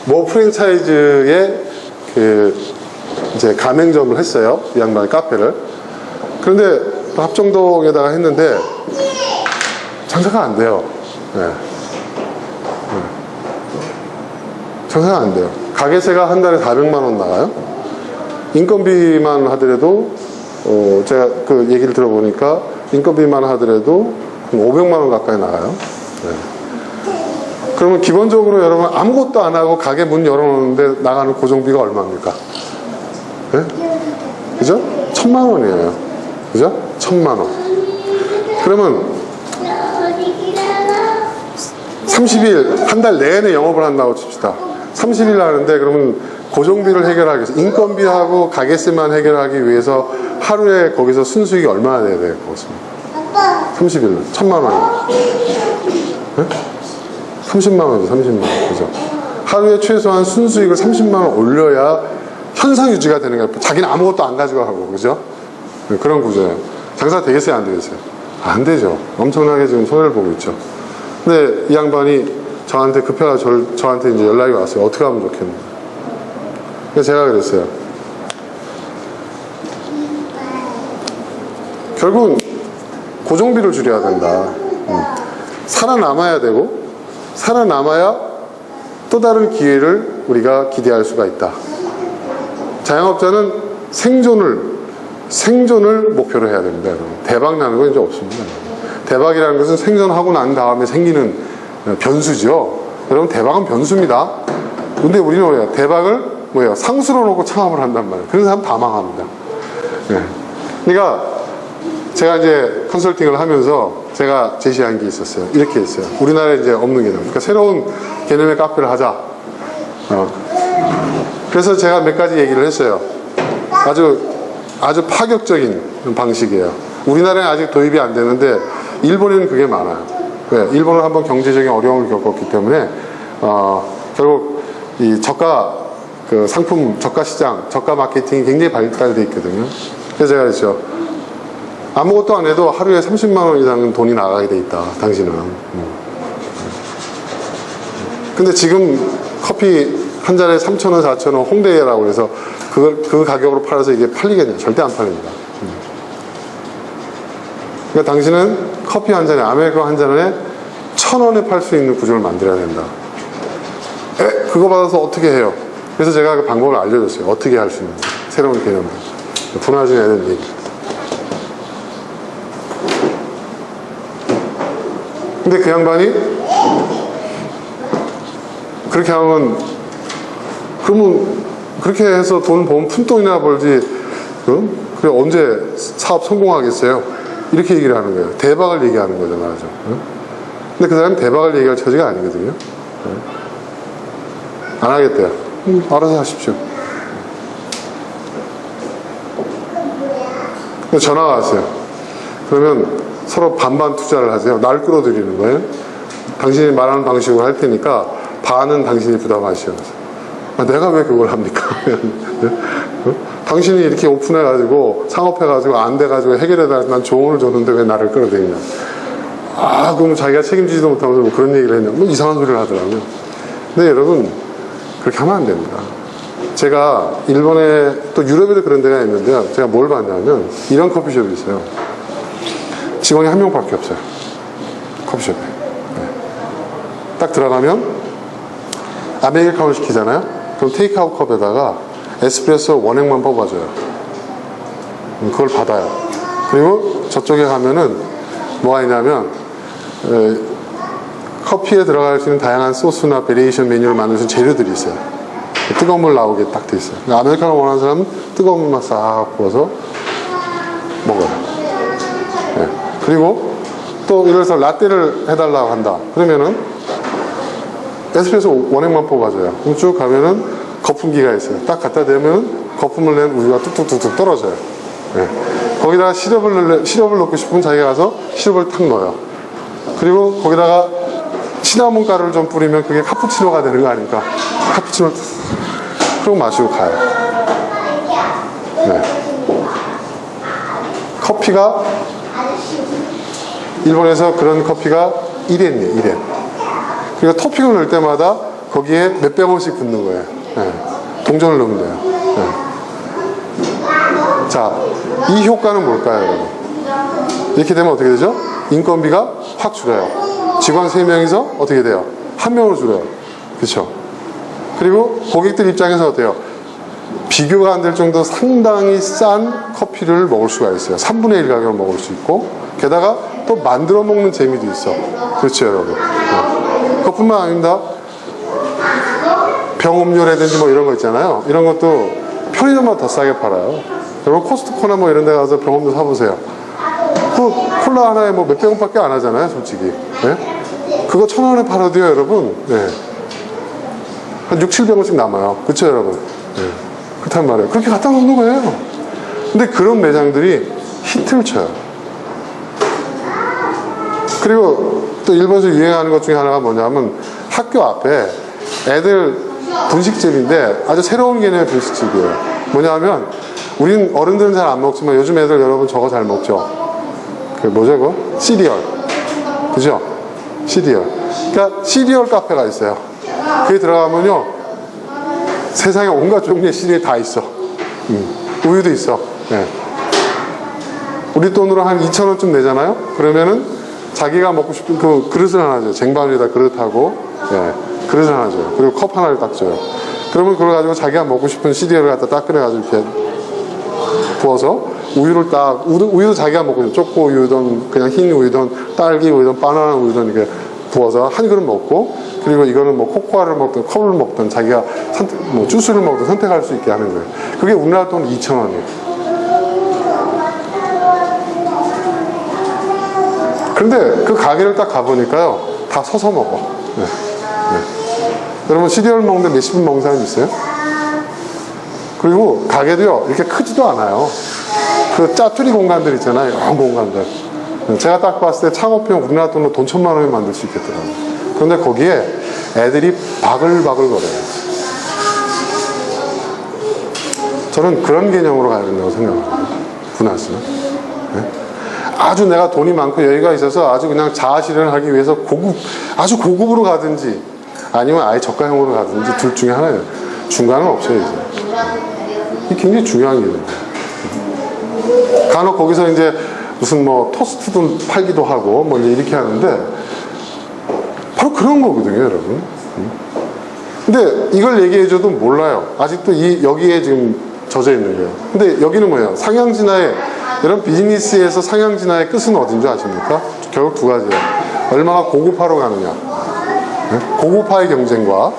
A: 모 프랜차이즈의 이제 가맹점을 했어요. 이 양반의 카페를. 그런데 합정동에다가 했는데 장사가 안 돼요. 네. 장사가 안 돼요. 가게세가 한 달에 400만 원 나가요. 인건비만 하더라도 제가 그 얘기를 들어보니까 인건비만 하더라도 500만 원 가까이 나가요. 네. 그러면 기본적으로 여러분 아무것도 안 하고 가게 문 열어놓는데 나가는 고정비가 얼마입니까? 네? 그죠? 1000만 원이에요. 그죠? 1000만 원. 그러면 30일, 한 달 내내 영업을 한다고 칩시다. 30일 하는데 그러면 고정비를 해결하기 위해서 인건비하고 가게세만 해결하기 위해서 하루에 거기서 순수익이 얼마나 돼야 될 것 같습니다. 30일, 1000만 원이요. 네? 30만 원이죠, 30만 원. 그죠? 하루에 최소한 순수익을 30만 원 올려야 현상 유지가 되는 거예요. 자기는 아무것도 안 가져가고, 그죠? 네, 그런 구조예요. 장사 되겠어요, 안 되겠어요? 안 되죠. 엄청나게 지금 손해를 보고 있죠. 근데 이 양반이 저한테 급해가지고 저한테 이제 연락이 왔어요. 어떻게 하면 좋겠나. 그래서 제가 그랬어요. 결국은 고정비를 줄여야 된다. 살아남아야 되고, 살아남아야 또 다른 기회를 우리가 기대할 수가 있다. 자영업자는 생존을 목표로 해야 됩니다. 여러분. 대박 나는 건 이제 없습니다. 대박이라는 것은 생존하고 난 다음에 생기는 변수죠. 여러분, 대박은 변수입니다. 근데 우리는 뭐예요? 대박을 상수로 놓고 창업을 한단 말이에요. 그런 사람 다 망합니다. 네. 그러니까 제가 이제 컨설팅을 하면서 제가 제시한 게 있었어요. 이렇게 했어요. 우리나라에 이제 없는 개념. 그러니까 새로운 개념의 카페를 하자. 그래서 제가 몇 가지 얘기를 했어요. 아주 파격적인 방식이에요. 우리나라에 아직 도입이 안 되는데 일본에는 그게 많아요. 왜? 일본은 한번 경제적인 어려움을 겪었기 때문에 결국 이 상품 저가 시장, 저가 마케팅이 굉장히 발달되어 있거든요. 그래서 제가 그랬죠. 아무것도 안 해도 하루에 30만 원 이상은 돈이 나가게 돼 있다. 당신은. 근데 지금 커피 한 잔에 3,000원, 4,000원 홍대라고 해서 그 가격으로 팔아서 이게 팔리겠냐? 절대 안 팔립니다. 그러니까 당신은 커피 한 잔에, 아메리카노 한 잔에 1,000원에 팔 수 있는 구조를 만들어야 된다. 그거 받아서 어떻게 해요? 그래서 제가 그 방법을 알려줬어요. 어떻게 할 수 있는지. 새로운 개념을. 분화중에 되는 얘기. 근데 그 양반이 그렇게 하면, 그러면 그렇게 해서 돈 벌면 푼돈이나 벌지, 그래 언제 사업 성공하겠어요? 이렇게 얘기를 하는 거예요. 대박을 얘기하는 거죠, 말하죠. 근데 그 사람은 대박을 얘기할 처지가 아니거든요. 안 하겠대요. 알아서 하십시오. 전화가 왔어요. 그러면 서로 반반 투자를 하세요. 날 끌어들이는 거예요. 당신이 말하는 방식으로 할 테니까 반은 당신이 부담하시오. 내가 왜 그걸 합니까? 당신이 이렇게 오픈해가지고 창업해가지고 안 돼가지고 해결해달라고 난 조언을 줬는데 왜 나를 끌어들이냐. 그럼 자기가 책임지지도 못하면서 뭐 그런 얘기를 했냐. 뭐 이상한 소리를 하더라고요. 근데 여러분, 그렇게 하면 안 됩니다. 제가 일본에, 또 유럽에도 그런 데가 있는데요. 제가 뭘 봤냐면 이런 커피숍이 있어요. 직원이 한 명밖에 없어요. 커피숍에. 네. 딱 들어가면 아메리카노 시키잖아요. 그럼 테이크아웃 컵에다가 에스프레소 원액만 뽑아줘요. 그걸 받아요. 그리고 저쪽에 가면은 뭐가 있냐면 커피에 들어갈 수 있는 다양한 소스나 베리에이션 메뉴를 만들 수 있는 재료들이 있어요. 뜨거운 물 나오게 딱 돼 있어요. 아메리카노 원하는 사람은 뜨거운 물만 싹 부어서 먹어요. 네. 그리고 또 예를 들어서 라떼를 해달라고 한다. 그러면은 에스프레소 원액만 뽑아줘요. 그럼 쭉 가면은 거품기가 있어요. 딱 갖다 대면 거품을 낸 우유가 뚝뚝뚝뚝 떨어져요. 네. 거기다가 시럽을 넣고 싶으면 자기가 가서 시럽을 탁 넣어요. 그리고 거기다가 시나몬 가루를 좀 뿌리면 그게 카푸치노가 되는 거 아닙니까? 카푸치노를 그러고 마시고 가요. 네. 커피가 일본에서 그런 커피가 1엔이에요. 1엔. 그러니까 토핑을 넣을 때마다 거기에 몇백 원씩 붙는 거예요. 네. 동전을 넣으면 돼요. 네. 자, 이 효과는 뭘까요, 여러분? 이렇게 되면 어떻게 되죠? 인건비가 확 줄어요. 직원 3명이서 어떻게 돼요? 1명으로 줄어요. 그렇죠? 그리고 고객들 입장에서 어때요? 비교가 안 될 정도 상당히 싼 커피를 먹을 수가 있어요. 3분의 1 가격으로 먹을 수 있고, 게다가 또 만들어 먹는 재미도 있어. 그렇죠, 여러분? 네. 그것뿐만 아닙니다. 병음료라든지 뭐 이런 거 있잖아요. 이런 것도 편의점보다 더 싸게 팔아요. 여러분 코스트코나 뭐 이런 데 가서 병음료 사보세요. 그 콜라 하나에 뭐 몇백 원밖에 안 하잖아요, 솔직히. 네? 그거 1,000원에 팔아도요, 여러분. 네. 한 6, 700원씩 남아요. 그렇죠, 여러분? 네. 그렇단 말이에요. 그렇게 갖다 놓는 거예요. 근데 그런 매장들이 히트를 쳐요. 그리고 또 일본에서 유행하는 것 중에 하나가 뭐냐면 학교 앞에 애들 분식집인데 아주 새로운 개념의 분식집이에요. 뭐냐면 우린 어른들은 잘 안 먹지만 요즘 애들 여러분 저거 잘 먹죠. 그 뭐죠 그거? 시리얼. 그죠? 시리얼. 그러니까 시리얼 카페가 있어요. 거기 들어가면요 세상에 온갖 종류의 시리얼 다 있어. 우유도 있어. 네. 우리 돈으로 한 2,000원쯤 내잖아요. 그러면은 자기가 먹고 싶은 그 그릇을 하나 줘요. 쟁반 위에다 그릇하고, 예, 그릇을 하나 줘요. 그리고 컵 하나를 딱 줘요. 그러면 그걸 가지고 자기가 먹고 싶은 시리얼을 갖다 딱 끓여가지고 이렇게 부어서 우유를 딱, 우유도 자기가 먹고 싶은 초코 우유든 그냥 흰 우유든 딸기 우유든 바나나 우유든 이렇게 부어서 한 그릇 먹고, 그리고 이거는 뭐 코코아를 먹든 컵을 먹든 자기가 뭐 주스를 먹든 선택할 수 있게 하는 거예요. 그게 우리나라 돈 2,000원이에요. 그런데 그 가게를 딱 가보니까요 다 서서 먹어. 네. 네. 여러분 시리얼 먹는데 몇십 분 먹는 사람 있어요? 그리고 가게도요 이렇게 크지도 않아요. 그 짜투리 공간들 있잖아요. 이런 공간들. 제가 딱 봤을 때 창업비용 우리나라 돈으로 돈 1,000만 원에 만들 수 있겠더라고요. 그런데 거기에 애들이 바글바글 거려요. 저는 그런 개념으로 가야 된다고 생각합니다. 분화수는. 네? 아주 내가 돈이 많고 여유가 있어서 아주 그냥 자아실현을 하기 위해서 아주 고급으로 가든지 아니면 아예 저가형으로 가든지 둘 중에 하나예요. 중간은 없어요, 이제. 이게 굉장히 중요한 일이에요. 간혹 거기서 이제 무슨 뭐 토스트도 팔기도 하고 뭐 이렇게 하는데 바로 그런 거거든요, 여러분. 근데 이걸 얘기해줘도 몰라요. 아직도 여기에 지금 젖어 있는 거예요. 근데 여기는 뭐예요? 상향진화의 이런 비즈니스에서 상향진화의 끝은 어딘 줄 아십니까? 결국 두 가지예요. 얼마나 고급화로 가느냐. 네? 고급화의 경쟁과,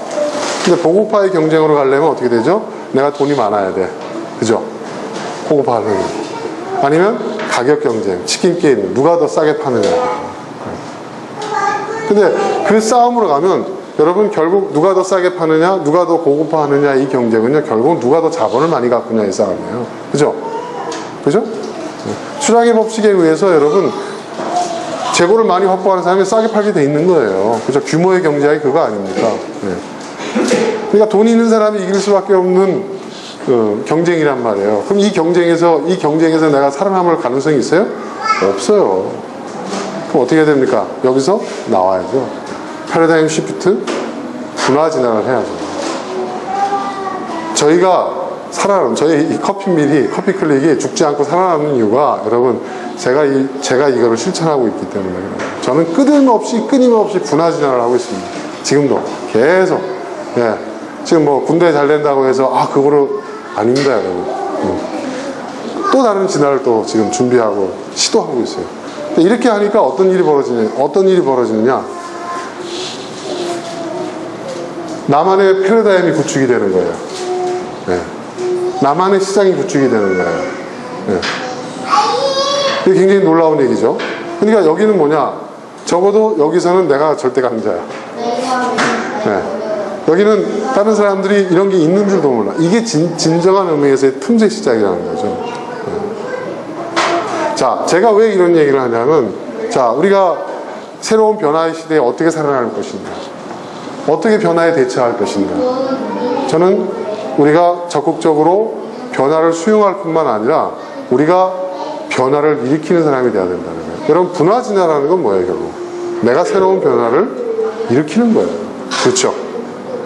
A: 근데 고급화의 경쟁으로 가려면 어떻게 되죠? 내가 돈이 많아야 돼. 그죠? 고급화하려면. 아니면 가격 경쟁, 치킨 게임, 누가 더 싸게 파느냐. 근데 그 싸움으로 가면 여러분 결국 누가 더 싸게 파느냐, 누가 더 고급화하느냐 이 경쟁은요 결국 누가 더 자본을 많이 갖느냐의 싸움이에요. 그죠? 그죠? 수량의 법칙에 의해서 여러분 재고를 많이 확보하는 사람이 싸게 팔게 돼 있는 거예요. 그죠? 규모의 경제학이 그거 아닙니까? 네. 그러니까 돈 있는 사람이 이길 수밖에 없는 경쟁이란 말이에요. 그럼 이 경쟁에서 내가 살아남을 가능성이 있어요? 없어요. 그럼 어떻게 됩니까? 여기서 나와야죠. 패러다임 시프트, 분화 진화를 해야죠. 저희가 저희 이 커피클릭이 죽지 않고 살아남는 이유가 여러분 제가 이거를 실천하고 있기 때문에 그래요. 저는 끊임없이 분화 진화를 하고 있습니다. 지금도 계속. 예. 지금 뭐 군대 잘 된다고 해서 그거로 아닙니다, 여러분. 또 다른 진화를 또 지금 준비하고 시도하고 있어요. 이렇게 하니까 어떤 일이 벌어지느냐? 나만의 패러다임이 구축이 되는 거예요. 네. 나만의 시장이 구축이 되는 거예요. 네. 이게 굉장히 놀라운 얘기죠. 그러니까 여기는 뭐냐? 적어도 여기서는 내가 절대 강자야. 네. 여기는 다른 사람들이 이런 게 있는 줄도 몰라. 이게 진정한 의미에서의 틈새 시장이라는 거죠. 네. 자, 제가 왜 이런 얘기를 하냐면, 자, 우리가 새로운 변화의 시대에 어떻게 살아날 것인가, 어떻게 변화에 대처할 것인가. 저는 우리가 적극적으로 변화를 수용할 뿐만 아니라 우리가 변화를 일으키는 사람이 돼야 된다는 거예요. 여러분, 분화 진화라는 건 뭐예요, 결국? 내가 새로운 변화를 일으키는 거예요. 그렇죠?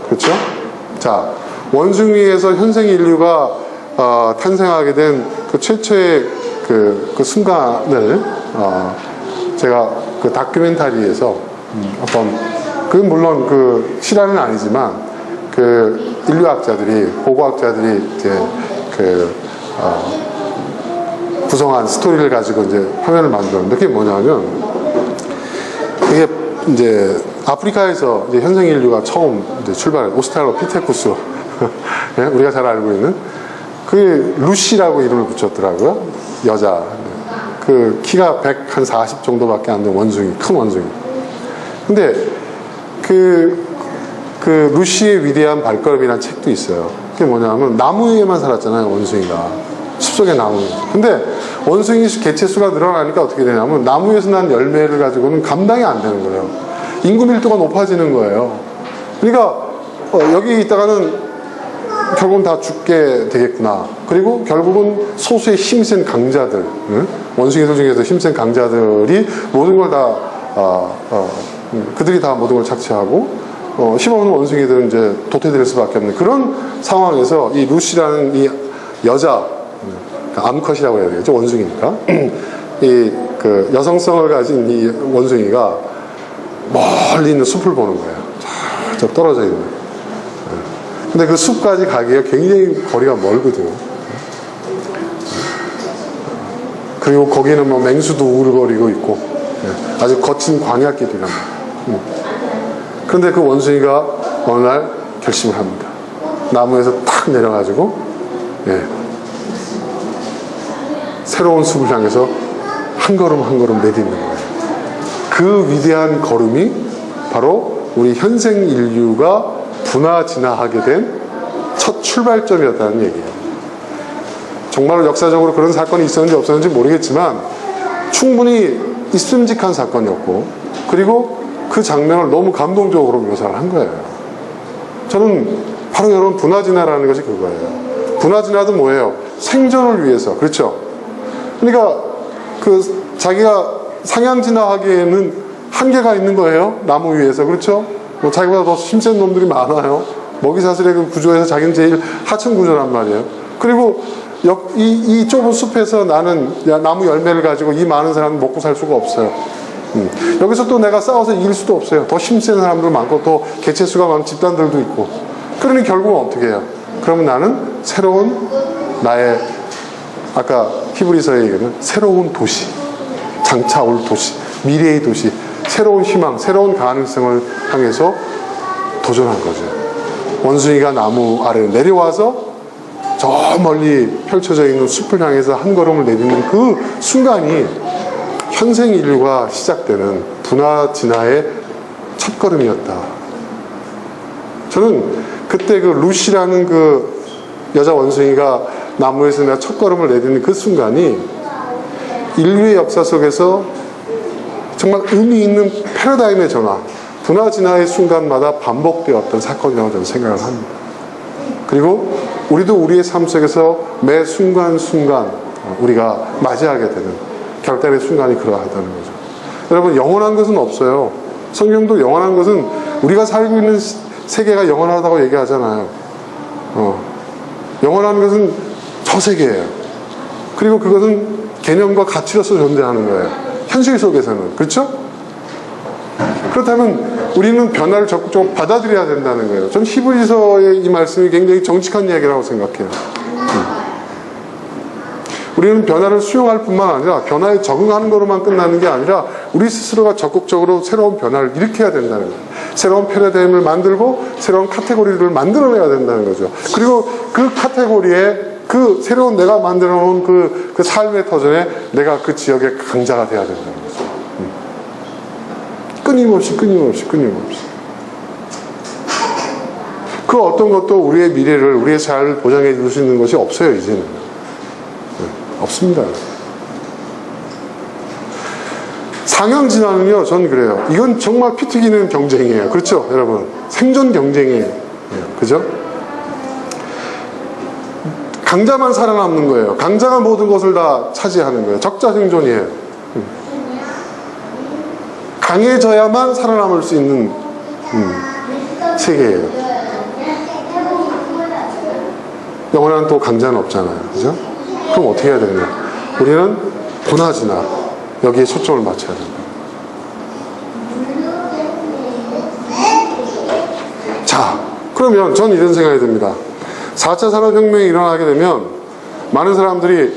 A: 그렇죠? 자, 원숭이에서 현생 인류가 탄생하게 된 그 최초의 그 순간을 제가 그 다큐멘터리에서 어떤, 그 물론 그 실화는 아니지만 그 인류학자들이, 고고학자들이 이제 구성한 스토리를 가지고 이제 화면을 만들었는데, 그게 뭐냐면, 이게 이제 아프리카에서 이제 현생 인류가 처음 이제 출발한 오스트랄로피테쿠스 네? 우리가 잘 알고 있는 그 루시라고 이름을 붙였더라고요. 여자. 그 키가 140 정도밖에 안 되는 원숭이, 큰 원숭이. 근데 그 루시의 위대한 발걸음이라는 책도 있어요. 그게 뭐냐면 나무 위에만 살았잖아요, 원숭이가. 숲속의 나무 위에. 근데 원숭이 개체수가 늘어나니까 어떻게 되냐면 나무 위에서 난 열매를 가지고는 감당이 안 되는 거예요. 인구 밀도가 높아지는 거예요. 그러니까 여기 있다가는 결국은 다 죽게 되겠구나. 그리고 결국은 소수의 힘센 강자들, 응? 원숭이들 중에서 힘센 강자들이 모든 걸 다 그들이 다 모든 걸 착취하고 힘없는 원숭이들은 이제 도태될 수밖에 없는 그런 상황에서 이 루시라는 이 여자, 암컷이라고 해야 되겠죠, 원숭이니까 이 그 여성성을 가진 이 원숭이가 멀리 있는 숲을 보는 거예요. 저 떨어져 있는. 근데 그 숲까지 가기가 굉장히 거리가 멀거든요. 그리고 거기는 뭐 맹수도 우글거리고 있고 아주 거친 광야길이란 말이에요. 그런데 그 원숭이가 어느 날 결심을 합니다. 나무에서 탁 내려가지고 새로운 숲을 향해서 한 걸음 한 걸음 내딛는 거예요. 그 위대한 걸음이 바로 우리 현생 인류가 분화 진화하게 된 첫 출발점이었다는 얘기예요. 정말로 역사적으로 그런 사건이 있었는지 없었는지 모르겠지만 충분히 있음직한 사건이었고, 그리고 그 장면을 너무 감동적으로 묘사를 한 거예요. 저는 바로 여러분 분화 진화라는 것이 그거예요. 분화 진화도 뭐예요? 생존을 위해서. 그렇죠? 그러니까 그 자기가 상향 진화하기에는 한계가 있는 거예요. 나무 위에서. 그렇죠? 뭐 자기보다 더 힘센 놈들이 많아요. 먹이사슬의 그 구조에서 자기는 제일 하층 구조란 말이에요. 그리고 이 좁은 숲에서 나는 나무 열매를 가지고 이 많은 사람은 먹고 살 수가 없어요. 여기서 또 내가 싸워서 이길 수도 없어요. 더 힘센 사람들 많고 또 개체수가 많은 집단들도 있고. 그러니 결국은 어떻게 해요? 그러면 나는 새로운 나의, 아까 히브리서에 얘기하는 새로운 도시, 장차 올 도시, 미래의 도시, 새로운 희망, 새로운 가능성을 향해서 도전한 거죠. 원숭이가 나무 아래로 내려와서 저 멀리 펼쳐져 있는 숲을 향해서 한 걸음을 내딛는 그 순간이 현생 인류가 시작되는 분화 진화의 첫 걸음이었다. 저는 그때 그 루시라는 그 여자 원숭이가 나무에서 내가 첫 걸음을 내딛는 그 순간이 인류의 역사 속에서 정말 의미 있는 패러다임의 전환, 분화 진화의 순간마다 반복되었던 사건이라고 저는 생각을 합니다. 그리고 우리도 우리의 삶 속에서 매 순간순간 우리가 맞이하게 되는 결단의 순간이 그러하다는 거죠. 여러분, 영원한 것은 없어요. 성경도 영원한 것은 우리가 살고 있는 세계가 영원하다고 얘기하잖아요. 영원한 것은 저 세계예요. 그리고 그것은 개념과 가치로서 존재하는 거예요. 현실 속에서는. 그렇죠? 그렇다면 우리는 변화를 적극적으로 받아들여야 된다는 거예요. 전 히브리서의 이 말씀이 굉장히 정직한 이야기라고 생각해요. 우리는 변화를 수용할 뿐만 아니라 변화에 적응하는 것으로만 끝나는 게 아니라 우리 스스로가 적극적으로 새로운 변화를 일으켜야 된다는 거예요. 새로운 패러다임을 만들고 새로운 카테고리를 만들어내야 된다는 거죠. 그리고 그 카테고리에 그 새로운 내가 만들어 놓은 그 삶의 터전에 내가 그 지역의 강자가 돼야 된다는 거죠. 끊임없이. 그 어떤 것도 우리의 미래를, 우리의 삶을 보장해 줄 수 있는 것이 없어요, 이제는. 없습니다. 상향 진화는요, 전 그래요. 이건 정말 피 튀기는 경쟁이에요. 그렇죠, 여러분? 생존 경쟁이에요. 그죠? 강자만 살아남는 거예요. 강자가 모든 것을 다 차지하는 거예요. 적자 생존이에요. 강해져야만 살아남을 수 있는 세계예요. 영원한 또 강자는 없잖아요. 그죠? 그럼 어떻게 해야 되느냐? 우리는 분화 진화, 여기에 초점을 맞춰야 된다. 자, 그러면 전 이런 생각이 듭니다. 4차 산업혁명이 일어나게 되면 많은 사람들이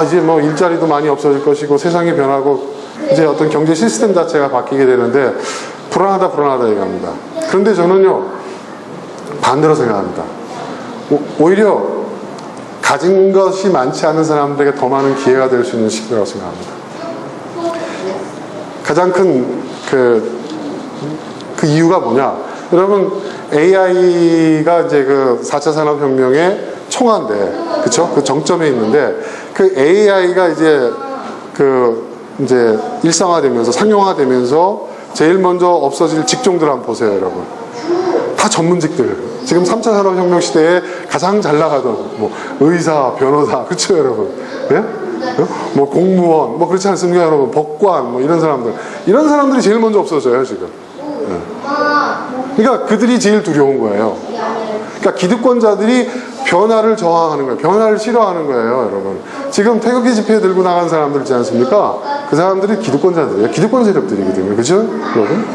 A: 이제 뭐 일자리도 많이 없어질 것이고 세상이 변하고 이제 어떤 경제 시스템 자체가 바뀌게 되는데 불안하다 얘기합니다. 그런데 저는요, 반대로 생각합니다. 오히려 가진 것이 많지 않은 사람들에게 더 많은 기회가 될 수 있는 시기라고 생각합니다. 가장 큰 그 이유가 뭐냐? 여러분, AI가 이제 그 4차 산업혁명의 총화인데, 그쵸? 그 정점에 있는데, 그 AI가 이제 이제 일상화되면서, 상용화되면서, 제일 먼저 없어질 직종들 한번 보세요, 여러분. 다 전문직들. 지금 3차 산업혁명 시대에 가장 잘 나가던, 뭐, 의사, 변호사, 그쵸, 여러분? 예? 뭐, 공무원, 뭐, 그렇지 않습니까, 여러분? 법관, 뭐, 이런 사람들이 제일 먼저 없어져요, 지금. 예. 그러니까 그들이 제일 두려운 거예요. 그러니까 기득권자들이 변화를 저항하는 거예요. 변화를 싫어하는 거예요, 여러분. 지금 태극기 집회 들고 나간 사람들 있지 않습니까? 그 사람들이 기득권자들이에요. 기득권 세력들이거든요. 그죠? 여러분?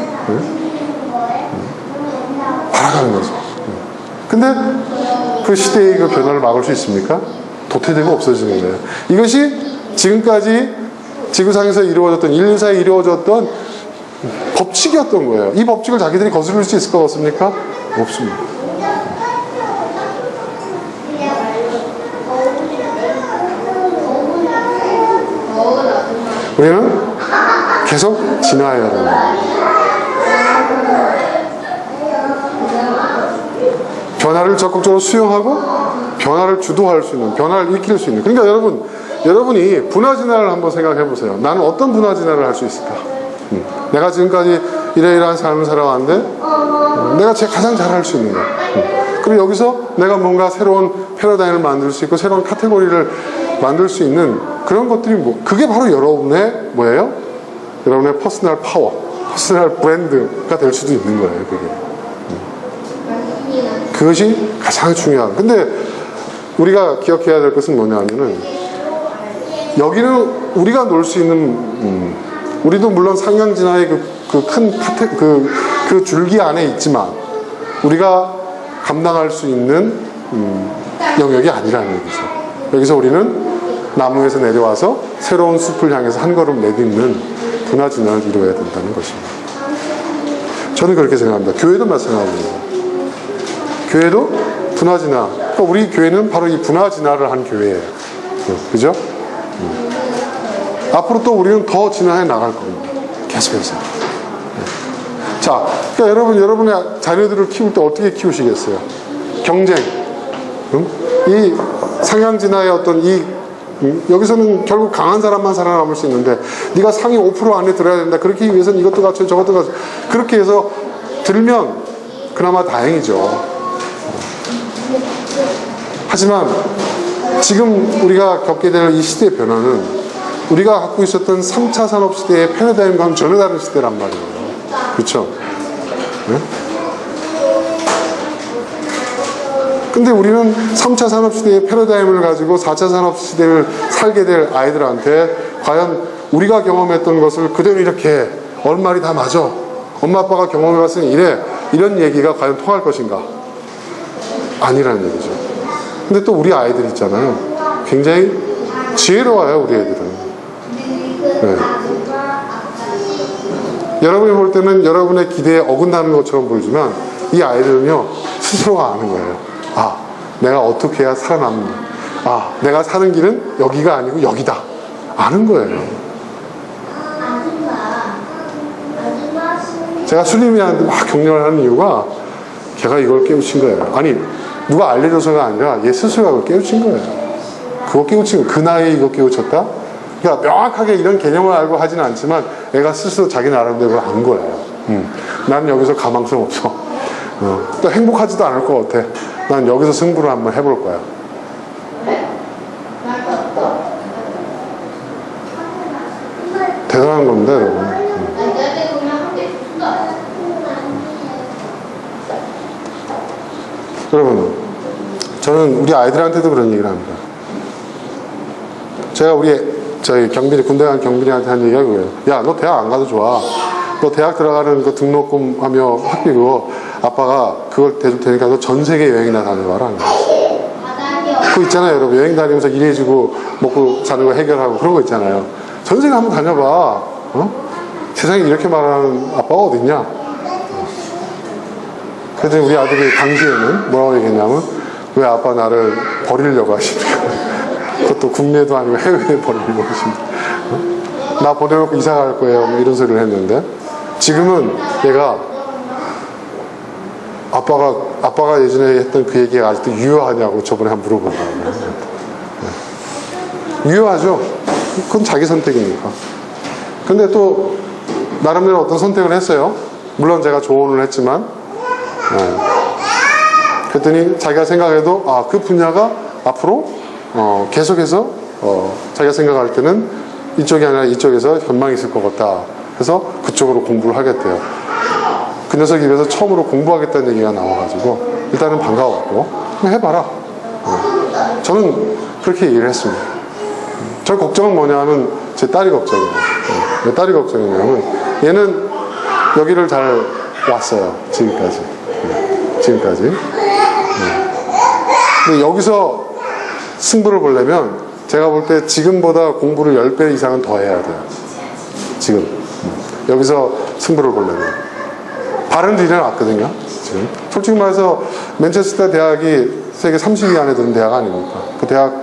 A: 바라가는 거죠. 근데 그 시대의 그 변화를 막을 수 있습니까? 도태되고 없어지는 거예요. 이것이 지금까지 지구상에서 이루어졌던, 인류사에 이루어졌던 법칙이었던 거예요. 이 법칙을 자기들이 거스를 수 있을 것 같습니까? 없습니다. 우리는 계속 진화해야 됩니다. 변화를 적극적으로 수용하고 변화를 주도할 수 있는, 변화를 일으킬 수 있는. 그러니까 여러분이 분화진화를 한번 생각해 보세요. 나는 어떤 분화진화를 할 수 있을까? 내가 지금까지 이러이러한 삶을 살아왔는데 내가 가장 잘할 수 있는 거. 그리고 여기서 내가 뭔가 새로운 패러다임을 만들 수 있고 새로운 카테고리를 만들 수 있는 그런 것들이 그게 바로 여러분의 뭐예요? 여러분의 퍼스널 파워, 퍼스널 브랜드가 될 수도 있는 거예요. 그것이 가장 중요한. 근데 우리가 기억해야 될 것은 뭐냐면은 여기는 우리가 놀 수 있는 우리도 물론 상향진화의 그 줄기 안에 있지만 우리가 감당할 수 있는 영역이 아니라는 얘기죠. 여기서 우리는 나무에서 내려와서 새로운 숲을 향해서 한 걸음 내딛는 분화진화를 이루어야 된다는 것입니다. 저는 그렇게 생각합니다. 교회도 마찬가지입니다. 교회도 분화진화. 그러니까 우리 교회는 바로 이 분화진화를 한 교회예요. 그죠? 앞으로 또 우리는 더 진화해 나갈 겁니다. 계속해서. 자, 그러니까 여러분의 자녀들을 키울 때 어떻게 키우시겠어요? 경쟁. 이 상향진화의 어떤 여기서는 결국 강한 사람만 살아남을 수 있는데 네가 상위 5% 안에 들어야 된다. 그렇게 위해서는 이것도 갖춰 저것도 갖춰. 그렇게 해서 들면 그나마 다행이죠. 하지만 지금 우리가 겪게 될 이 시대의 변화는 우리가 갖고 있었던 3차 산업시대의 패러다임과는 전혀 다른 시대란 말이에요. 그렇죠? 네? 근데 우리는 3차 산업시대의 패러다임을 가지고 4차 산업시대를 살게 될 아이들한테 과연 우리가 경험했던 것을 그대로 이렇게 얼마리 다 맞아. 엄마 아빠가 경험해봤으니 이래. 이런 얘기가 과연 통할 것인가? 아니라는 얘기죠. 근데 또 우리 아이들 있잖아요. 굉장히 지혜로워요, 우리 애들은. 네. 여러분이 볼 때는 여러분의 기대에 어긋나는 것처럼 보이지만 이 아이들은요 스스로가 아는 거예요. 내가 어떻게 해야 살아남는다. 내가 사는 길은 여기가 아니고 여기다. 아는 거예요. 제가 수림이한테 막 격려를 하는 이유가 걔가 이걸 깨우친 거예요. 아니 누가 알려줘서가 아니라 얘 스스로가 그걸 깨우친 거예요. 그거 깨우친 거, 그 나이에 이거 깨우쳤다? 그러니까 명확하게 이런 개념을 알고 하지는 않지만 애가 스스로 자기 나름대로 안 거예요. 난 여기서 가망성 없어. 또 행복하지도 않을 것 같아. 난 여기서 승부를 한번 해볼 거야. 대단한 겁니다, 여러분. 여러분, 저는 우리 아이들한테도 그런 얘기를 합니다. 저희 군대 간 경빈이한테 한 얘기가 그거예요. 야, 너 대학 안 가도 좋아. 너 대학 들어가는 그 등록금 하며 학비 그거 아빠가 그걸 대줄 테니까 너 전 세계 여행이나 다녀와라. 그거 있잖아요, 여러분. 여행 다니면서 일해주고 먹고 사는 거 해결하고 그런 거 있잖아요. 전 세계 한번 다녀봐. 어? 세상에 이렇게 말하는 아빠가 어딨냐? 그래서 우리 아들이 당시에는 뭐라고 얘기했냐면, 왜 아빠 나를 버리려고 하십니까? 그것도 국내도 아니고 해외에 버리려고 하십니까? 어? 나 보내놓고 이사 갈 거예요. 뭐 이런 소리를 했는데, 지금은 얘가 아빠가 예전에 했던 그 얘기가 아직도 유효하냐고 저번에 한번 물어보더라고요. 유효하죠. 그건 자기 선택이니까. 근데 또 나름대로 어떤 선택을 했어요. 물론 제가 조언을 했지만, 그랬더니 자기가 생각해도 그 분야가 앞으로 계속해서 자기가 생각할 때는 이쪽이 아니라 이쪽에서 현망이 있을 것 같다. 그래서 그쪽으로 공부를 하겠대요. 그 녀석 입에서 처음으로 공부하겠다는 얘기가 나와가지고 일단은 반가웠고, 그냥 해봐라. 저는 그렇게 얘기를 했습니다. 저 걱정은 뭐냐면 제 딸이 걱정이에요. 왜 딸이 걱정이냐면 얘는 여기를 잘 왔어요. 지금까지. 근데 여기서 승부를 보려면 제가 볼 때 지금보다 공부를 10배 이상은 더 해야 돼요. 지금. 여기서 승부를 보려면. 바른 뒤는 왔거든요. 지금. 솔직히 말해서 맨체스터 대학이 세계 30위 안에 드는 대학 아닙니까? 그 대학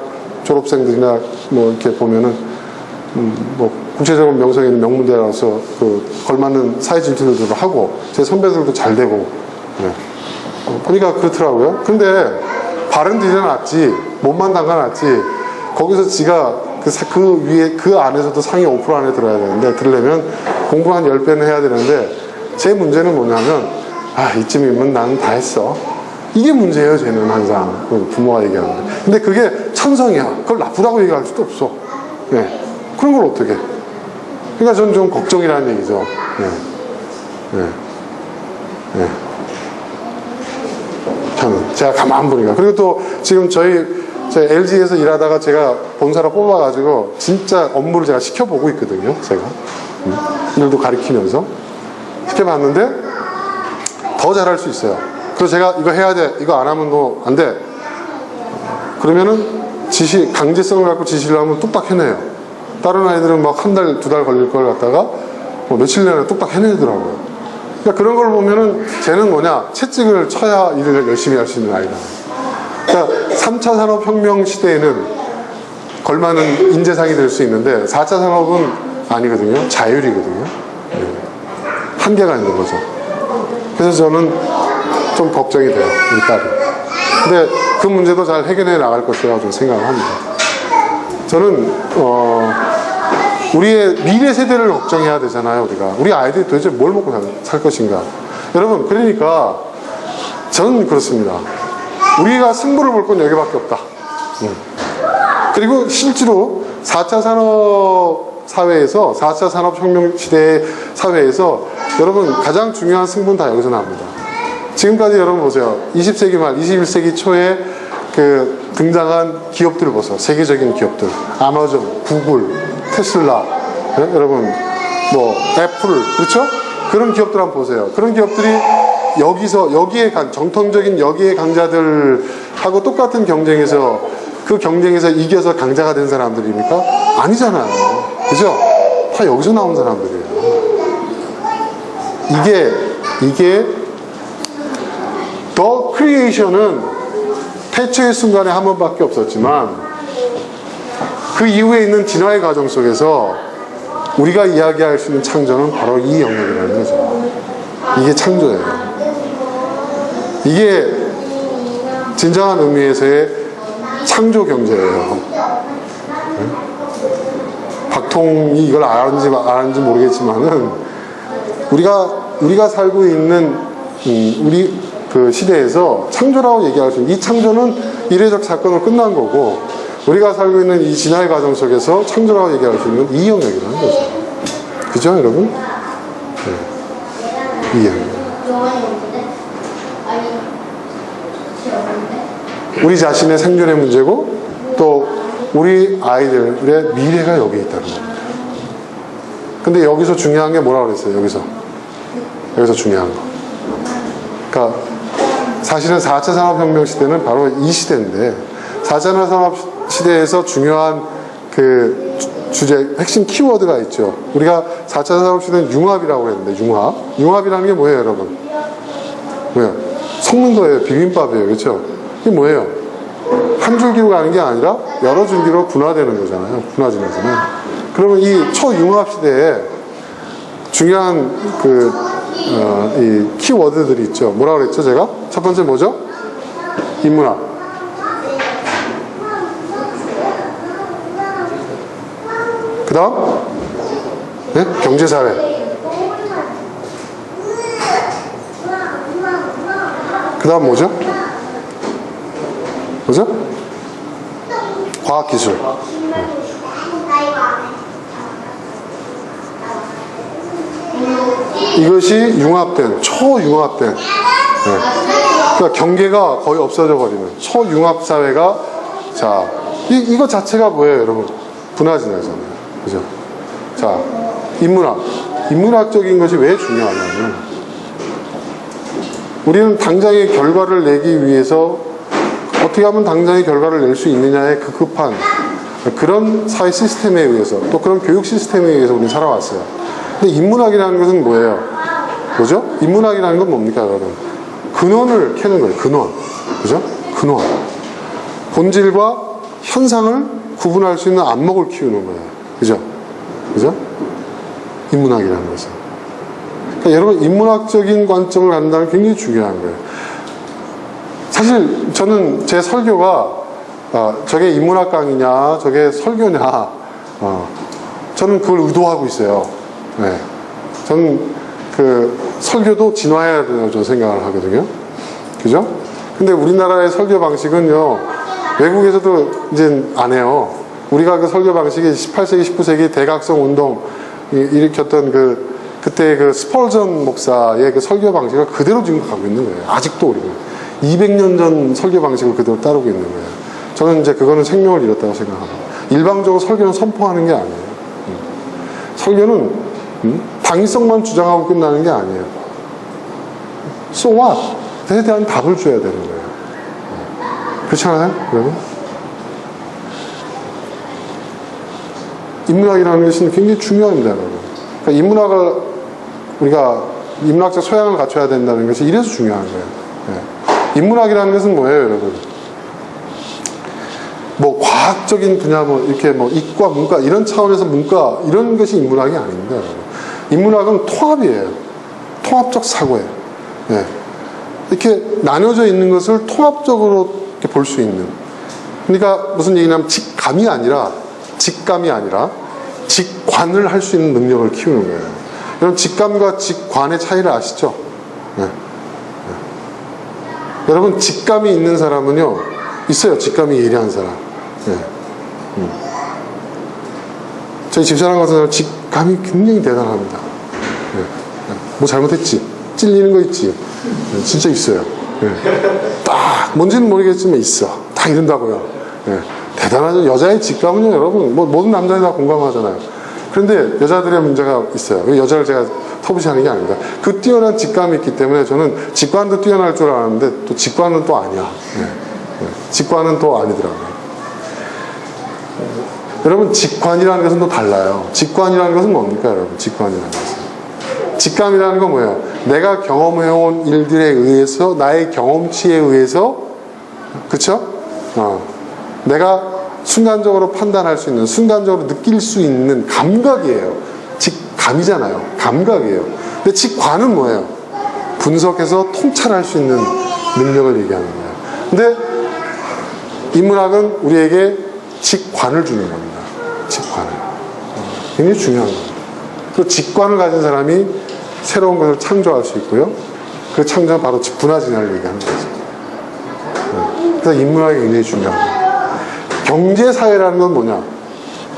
A: 졸업생들이나 뭐 이렇게 보면은 뭐 국제적으로 명성 있는 명문대라서 그 걸맞는 사회 진출들도 하고 제 선배들도 잘 되고 보니까 그렇더라고요. 근데 바른 뒤는 낫지 몸만 담가놨지 거기서 지가 그 위에 그 안에서도 상위 5% 안에 들어야 되는데 들으려면 공부 한 10배는 해야 되는데 제 문제는 뭐냐면 이쯤이면 나는 다 했어. 이게 문제예요. 쟤는 항상 부모가 얘기하는데. 근데 그게 천성이야. 그걸 나쁘다고 얘기할 수도 없어. 그런 걸 어떻게? 그러니까 저는 좀 걱정이라는 얘기죠. 저는 제가 가만 보니까. 그리고 또 지금 저희 LG에서 일하다가 제가 본사로 뽑아가지고 진짜 업무를 제가 시켜보고 있거든요. 제가 일도 가르치면서 시켜봤는데 더 잘할 수 있어요. 그래서 제가 이거 해야 돼. 이거 안 하면 너 안 돼. 그러면은 강제성을 갖고 지시를 하면 뚝딱 해내요. 다른 아이들은 막 한 달, 2달 걸릴 걸 갖다가 뭐 며칠 내에 뚝딱 해내더라고요. 그러니까 그런 걸 보면은 쟤는 뭐냐, 채찍을 쳐야 일을 열심히 할 수 있는 아이다. 그러니까 3차 산업혁명 시대에는 걸맞는 인재상이 될 수 있는데 4차 산업은 아니거든요. 자율이거든요. 한계가 있는 거죠. 그래서 저는 좀 걱정이 돼요. 우리 딸이. 근데 그 문제도 잘 해결해 나갈 것이라고 좀 생각을 합니다. 저는 우리의 미래 세대를 걱정해야 되잖아요. 우리 아이들이 도대체 뭘 먹고 살 것인가. 여러분, 그러니까 저는 그렇습니다. 우리가 승부를 볼 건 여기밖에 없다. 그리고 실제로 4차 산업 사회에서 4차 산업혁명 시대의 사회에서 여러분 가장 중요한 승부는 다 여기서 나옵니다. 지금까지 여러분 보세요. 20세기 말 21세기 초에 그 등장한 기업들을 보세요. 세계적인 기업들, 아마존, 구글, 테슬라, 여러분 뭐 애플, 그렇죠? 그런 기업들 한번 보세요. 그런 기업들이 여기에 정통적인 여기에 강자들하고 똑같은 경쟁에서 그 경쟁에서 이겨서 강자가 된 사람들입니까? 아니잖아요. 그죠? 다 여기서 나온 사람들이에요. 이게 더 크리에이션은 태초의 순간에 한 번밖에 없었지만 그 이후에 있는 진화의 과정 속에서 우리가 이야기할 수 있는 창조는 바로 이 영역이라는 거죠. 이게 창조예요. 이게 진정한 의미에서의 창조 경제예요. 박통이 이걸 알았는지 모르겠지만은 우리가 살고 있는 우리 그 시대에서 창조라고 얘기할 수 있는 이 창조는 이례적 사건으로 끝난 거고 우리가 살고 있는 이 진화의 과정 속에서 창조라고 얘기할 수 있는 이 영역이라는 거죠. 그죠, 여러분? 이 영역. 우리 자신의 생존의 문제고 또 우리 아이들의 미래가 여기 있다는 겁니다. 근데 여기서 중요한 게 뭐라고 그랬어요? 여기서 중요한 거. 그러니까 사실은 4차 산업혁명 시대는 바로 이 시대인데 4차 산업시대에서 중요한 그 주제, 핵심 키워드가 있죠. 우리가 4차 산업시대는 융합이라고 했는데 융합이라는 게 뭐예요, 여러분? 뭐예요? 섞는 거예요. 비빔밥이에요. 그렇죠? 이게 뭐예요? 한 줄기로 가는 게 아니라 여러 줄기로 분화되는 거잖아요. 분화지면서는. 그러면 이 초융합 시대에 중요한 이 키워드들이 있죠. 뭐라고 그랬죠, 제가? 첫 번째 뭐죠? 인문학. 그 다음? 네? 경제사회. 그 다음 뭐죠? 과학기술. 이것이 융합된, 초융합된, 그러니까 경계가 거의 없어져 버리는 초융합 사회가, 자, 이거 자체가 뭐예요, 여러분? 분화진화잖아요. 그죠? 자, 인문학적인 것이 왜 중요하냐면, 우리는 당장의 결과를 내기 위해서 어떻게 하면 당장의 결과를 낼 수 있느냐에 급급한 그런 사회 시스템에 의해서, 또 그런 교육 시스템에 의해서 우리는 살아왔어요. 근데 인문학이라는 것은 뭐예요? 뭐죠? 인문학이라는 건 뭡니까, 여러분? 근원을 캐는 거예요. 근원. 그죠? 근원. 본질과 현상을 구분할 수 있는 안목을 키우는 거예요. 그죠? 인문학이라는 것은. 그러니까 여러분, 인문학적인 관점을 갖는다는 게 굉장히 중요한 거예요. 사실 저는 제 설교가 저게 인문학 강의냐, 저게 설교냐, 저는 그걸 의도하고 있어요. 네. 저는 그 설교도 진화해야 된다고 저는 생각을 하거든요. 그죠? 근데 우리나라의 설교 방식은요, 외국에서도 이제 안 해요. 우리가 그 설교 방식이 18세기, 19세기 대각성 운동 일으켰던 그때 그 스펄전 목사의 그 설교 방식을 그대로 지금 가고 있는 거예요. 아직도 우리는 200년 전 설교 방식을 그대로 따르고 있는 거예요. 저는 이제 그거는 생명을 잃었다고 생각합니다. 일방적으로 설교는 선포하는 게 아니에요. 설교는 당위성만 주장하고 끝나는 게 아니에요. So what? 에 대한 답을 줘야 되는 거예요. 그렇지 않아요? 여러분? 인문학이라는 것은 굉장히 중요합니다, 여러분. 그러니까 우리가 인문학적 소양을 갖춰야 된다는 것이 이래서 중요한 거예요. 네. 인문학이라는 것은 뭐예요, 여러분? 뭐 과학적인 분야, 이렇게 이과, 문과 이런 차원에서 문과 이런 것이 인문학이 아닙니다, 여러분. 인문학은 통합이에요. 통합적 사고예요. 네. 이렇게 나눠져 있는 것을 통합적으로 볼 수 있는. 그러니까 무슨 얘기냐면 직감이 아니라 직관을 할 수 있는 능력을 키우는 거예요. 여러분, 직감과 직관의 차이를 아시죠? 네. 네. 여러분, 직감이 있는 사람은요, 있어요. 직감이 예리한 사람. 네. 저희 집사람 같은 사람 직감이 굉장히 대단합니다. 네. 뭐 잘못했지? 찔리는 거 있지? 네. 진짜 있어요. 네. 딱 뭔지는 모르겠지만 있어. 딱 이런다고요. 네. 대단하죠. 여자의 직감은요, 여러분, 모든 남자들이 다 공감하잖아요. 그런데 여자들의 문제가 있어요. 여자를 제가 터부시하는 게 아닙니다. 그 뛰어난 직감이 있기 때문에 저는 직관도 뛰어날 줄 알았는데 또 직관은 또 아니야. 네. 네. 직관은 또 아니더라고요. 여러분, 직관이라는 것은 또 달라요. 직관이라는 것은 뭡니까, 여러분? 직관이라는 것은. 직감이라는 건 뭐예요? 내가 경험해온 일들에 의해서, 나의 경험치에 의해서, 그쵸? 내가 순간적으로 판단할 수 있는, 순간적으로 느낄 수 있는 감각이에요. 직감이잖아요. 감각이에요. 근데 직관은 뭐예요? 분석해서 통찰할 수 있는 능력을 얘기하는 거예요. 근데 인문학은 우리에게 직관을 주는 겁니다. 직관을. 굉장히 중요한 겁니다. 그 직관을 가진 사람이 새로운 것을 창조할 수 있고요. 그 창조는 바로 분화진화를 얘기하는 거죠. 그래서 인문학이 굉장히 중요합니다. 경제사회라는 건 뭐냐?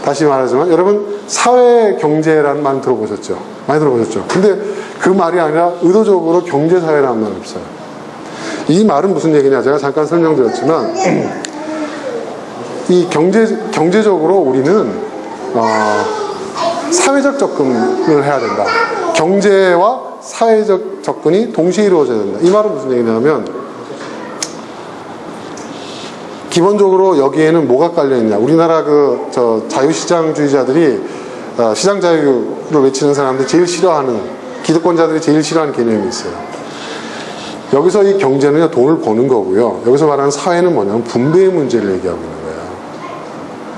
A: 다시 말하지만 여러분, 사회경제라는 말 들어보셨죠? 많이 들어보셨죠? 근데 그 말이 아니라 의도적으로 경제사회라는 말을 써요. 이 말은 무슨 얘기냐? 제가 잠깐 설명드렸지만 이 경제적으로 우리는 사회적 접근을 해야 된다. 경제와 사회적 접근이 동시에 이루어져야 된다. 이 말은 무슨 얘기냐면, 기본적으로 여기에는 뭐가 깔려있냐. 우리나라 자유시장주의자들이, 시장 자유를 외치는 사람들이 제일 싫어하는, 기득권자들이 제일 싫어하는 개념이 있어요. 여기서 이 경제는 돈을 버는 거고요. 여기서 말하는 사회는 뭐냐면 분배의 문제를 얘기하고 있는 거예요.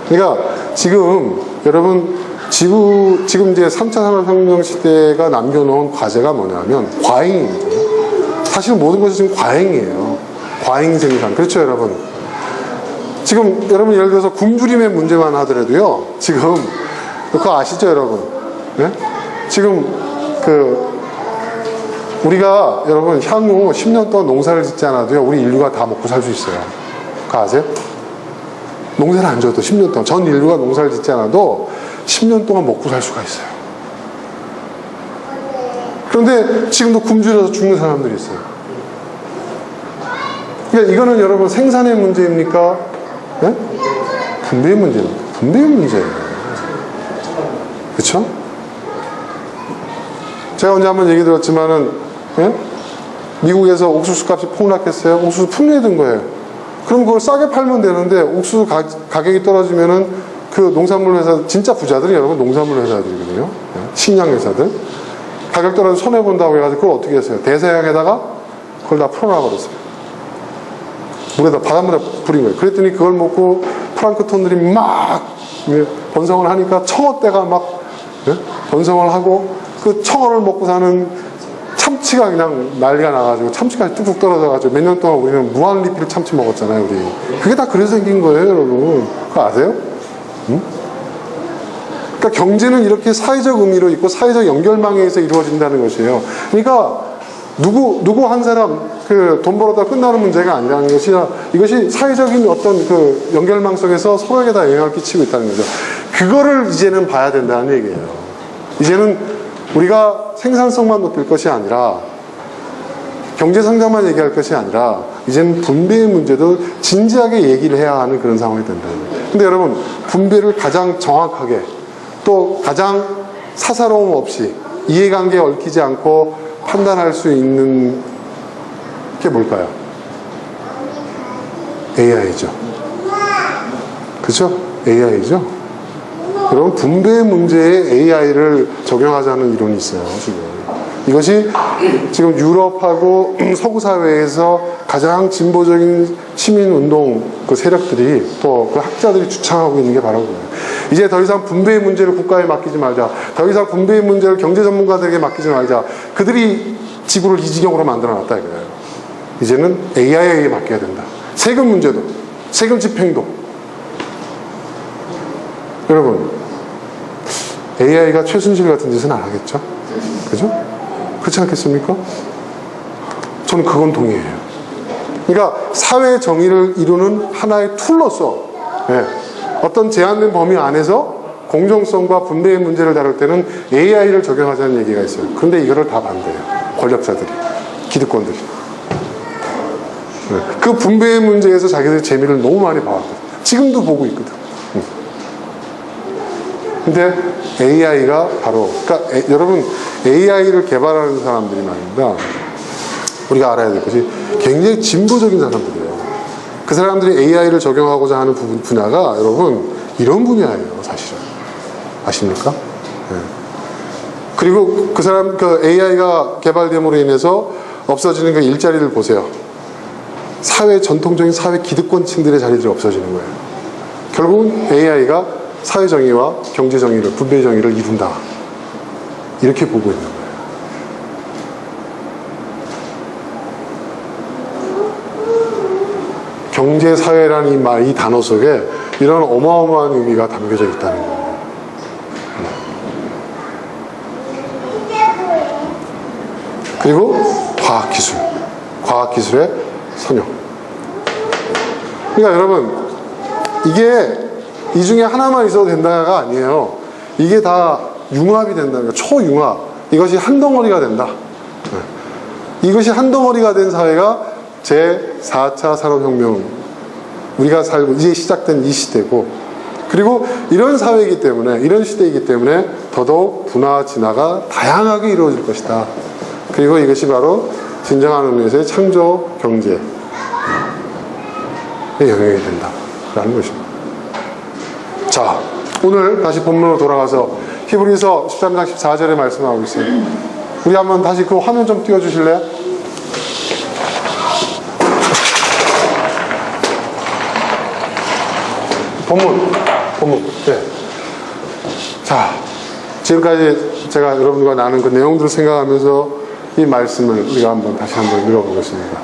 A: 그러니까 지금 여러분 지금 이제 3차 산업혁명 시대가 남겨놓은 과제가 뭐냐면 과잉입니다. 사실 모든 것이 지금 과잉이에요. 과잉 생산. 그렇죠, 여러분? 지금 여러분 예를 들어서 굶주림의 문제만 하더라도요. 지금 그거 아시죠, 여러분? 네? 지금 우리가 여러분 향후 10년 동안 농사를 짓지 않아도요. 우리 인류가 다 먹고 살 수 있어요. 그거 아세요? 농사를 안 져도 10년 동안 전 인류가 농사를 짓지 않아도 10년 동안 먹고 살 수가 있어요. 그런데 지금도 굶주려서 죽는 사람들이 있어요. 그러니까 이거는 여러분 생산의 문제입니까? 네? 분배의 문제입니다. 분배의 문제예요. 그렇죠? 제가 언제 한번 얘기 들었지만은 네? 미국에서 옥수수 값이 폭락했어요. 옥수수 풍년이 든 거예요. 그럼 그걸 싸게 팔면 되는데 옥수수 가격이 떨어지면은 그 농산물 회사, 진짜 부자들이 여러분 농산물 회사들이거든요. 식량 회사들. 가격 떨어져서 손해본다고 해가지고 그걸 어떻게 했어요? 대서양에다가 그걸 다 풀어놔버렸어요. 물에다, 바닷물에 뿌린 거예요. 그랬더니 그걸 먹고 플랑크톤들이 막 번성을 하니까 청어떼가 막 번성을 하고 그 청어를 먹고 사는 참치가 그냥 난리가 나가지고 참치까지 뚝뚝 떨어져가지고 몇 년 동안 우리는 무한리필 참치 먹었잖아요, 우리. 그게 다 그래서 생긴 거예요, 여러분. 그거 아세요? 응? 그러니까 경제는 이렇게 사회적 의미로 있고 사회적 연결망에 의해서 이루어진다는 것이에요. 그러니까 누구 한 사람 돈 벌었다 끝나는 문제가 아니라는 것이, 이것이 사회적인 어떤 연결망 속에서 서로에게 다 영향을 끼치고 있다는 거죠. 그거를 이제는 봐야 된다는 얘기예요. 이제는 우리가 생산성만 높일 것이 아니라 경제 성장만 얘기할 것이 아니라 이제는 분배의 문제도 진지하게 얘기를 해야 하는 그런 상황이 된다는 거예요. 근데 여러분, 분배를 가장 정확하게 또 가장 사사로움 없이 이해관계에 얽히지 않고 판단할 수 있는 게 뭘까요? AI죠. 그죠? AI죠. 여러분, 분배 문제에 AI를 적용하자는 이론이 있어요, 지금. 이것이 지금 유럽하고 서구 사회에서 가장 진보적인 시민운동 세력들이 또 그 학자들이 주창하고 있는 게 바로 그거예요. 이제 더 이상 분배의 문제를 국가에 맡기지 말자. 더 이상 분배의 문제를 경제 전문가들에게 맡기지 말자. 그들이 지구를 이 지경으로 만들어 놨다 이거예요. 이제는 AI에게 맡겨야 된다. 세금 문제도, 세금 집행도. 여러분, AI가 최순실 같은 짓은 안 하겠죠? 그죠? 그렇지 않겠습니까? 저는 그건 동의해요. 그러니까 사회 정의를 이루는 하나의 툴로서 어떤 제한된 범위 안에서 공정성과 분배의 문제를 다룰 때는 AI를 적용하자는 얘기가 있어요. 그런데 이거를 다 반대해요. 권력자들이, 기득권들이. 그 분배의 문제에서 자기들이 재미를 너무 많이 봐왔거든. 지금도 보고 있거든. 근데 AI가 바로, 그러니까 여러분, AI를 개발하는 사람들이 말입니다. 우리가 알아야 될 것이 굉장히 진보적인 사람들이에요. 그 사람들이 AI를 적용하고자 하는 분야가 여러분 이런 분야예요, 사실은. 아십니까? 네. 그리고 그 AI가 개발됨으로 인해서 없어지는 그 일자리를 보세요. 전통적인 사회 기득권층들의 자리들이 없어지는 거예요. 결국은 AI가 사회정의와 경제정의를, 분배정의를 이룬다. 이렇게 보고 있는 거예요. 경제사회라는 이 단어 속에 이런 어마어마한 의미가 담겨져 있다는 거예요. 그리고 과학기술의 선용. 그러니까 여러분, 이게 이 중에 하나만 있어도 된다가 아니에요. 이게 다 융합이 된다는 거예요. 초융합. 이것이 한 덩어리가 된다. 이것이 한 덩어리가 된 사회가 제4차 산업혁명이 우리가 살고 이제 시작된 이 시대고, 그리고 이런 사회이기 때문에, 이런 시대이기 때문에 더더욱 분화 진화가 다양하게 이루어질 것이다. 그리고 이것이 바로 진정한 의미에서의 창조 경제에 영향이 된다라는 것입니다. 자, 오늘 다시 본문으로 돌아가서 히브리서 13장 14절에 말씀하고 있어요. 우리 한번 다시 그 화면 좀 띄워주실래요? 본문. 네. 자, 지금까지 제가 여러분과 나눈 그 내용들을 생각하면서 이 말씀을 우리가 다시 한번 읽어보겠습니다.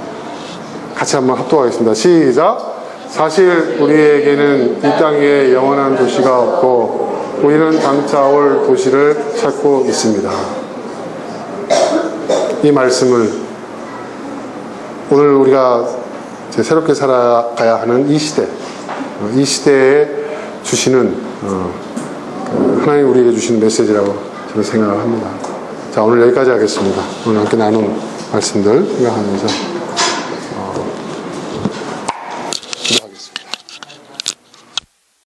A: 같이 한번 합독하겠습니다. 시작. 사실 우리에게는 이 땅에 영원한 도시가 없고 우리는 장차 올 도시를 찾고 있습니다. 이 말씀을 오늘 우리가 새롭게 살아가야 하는 이 시대에 주시는 하나님 우리에게 주시는 메시지라고 저는 생각을 합니다. 자, 오늘 여기까지 하겠습니다. 오늘 함께 나눈 말씀들 생각하면서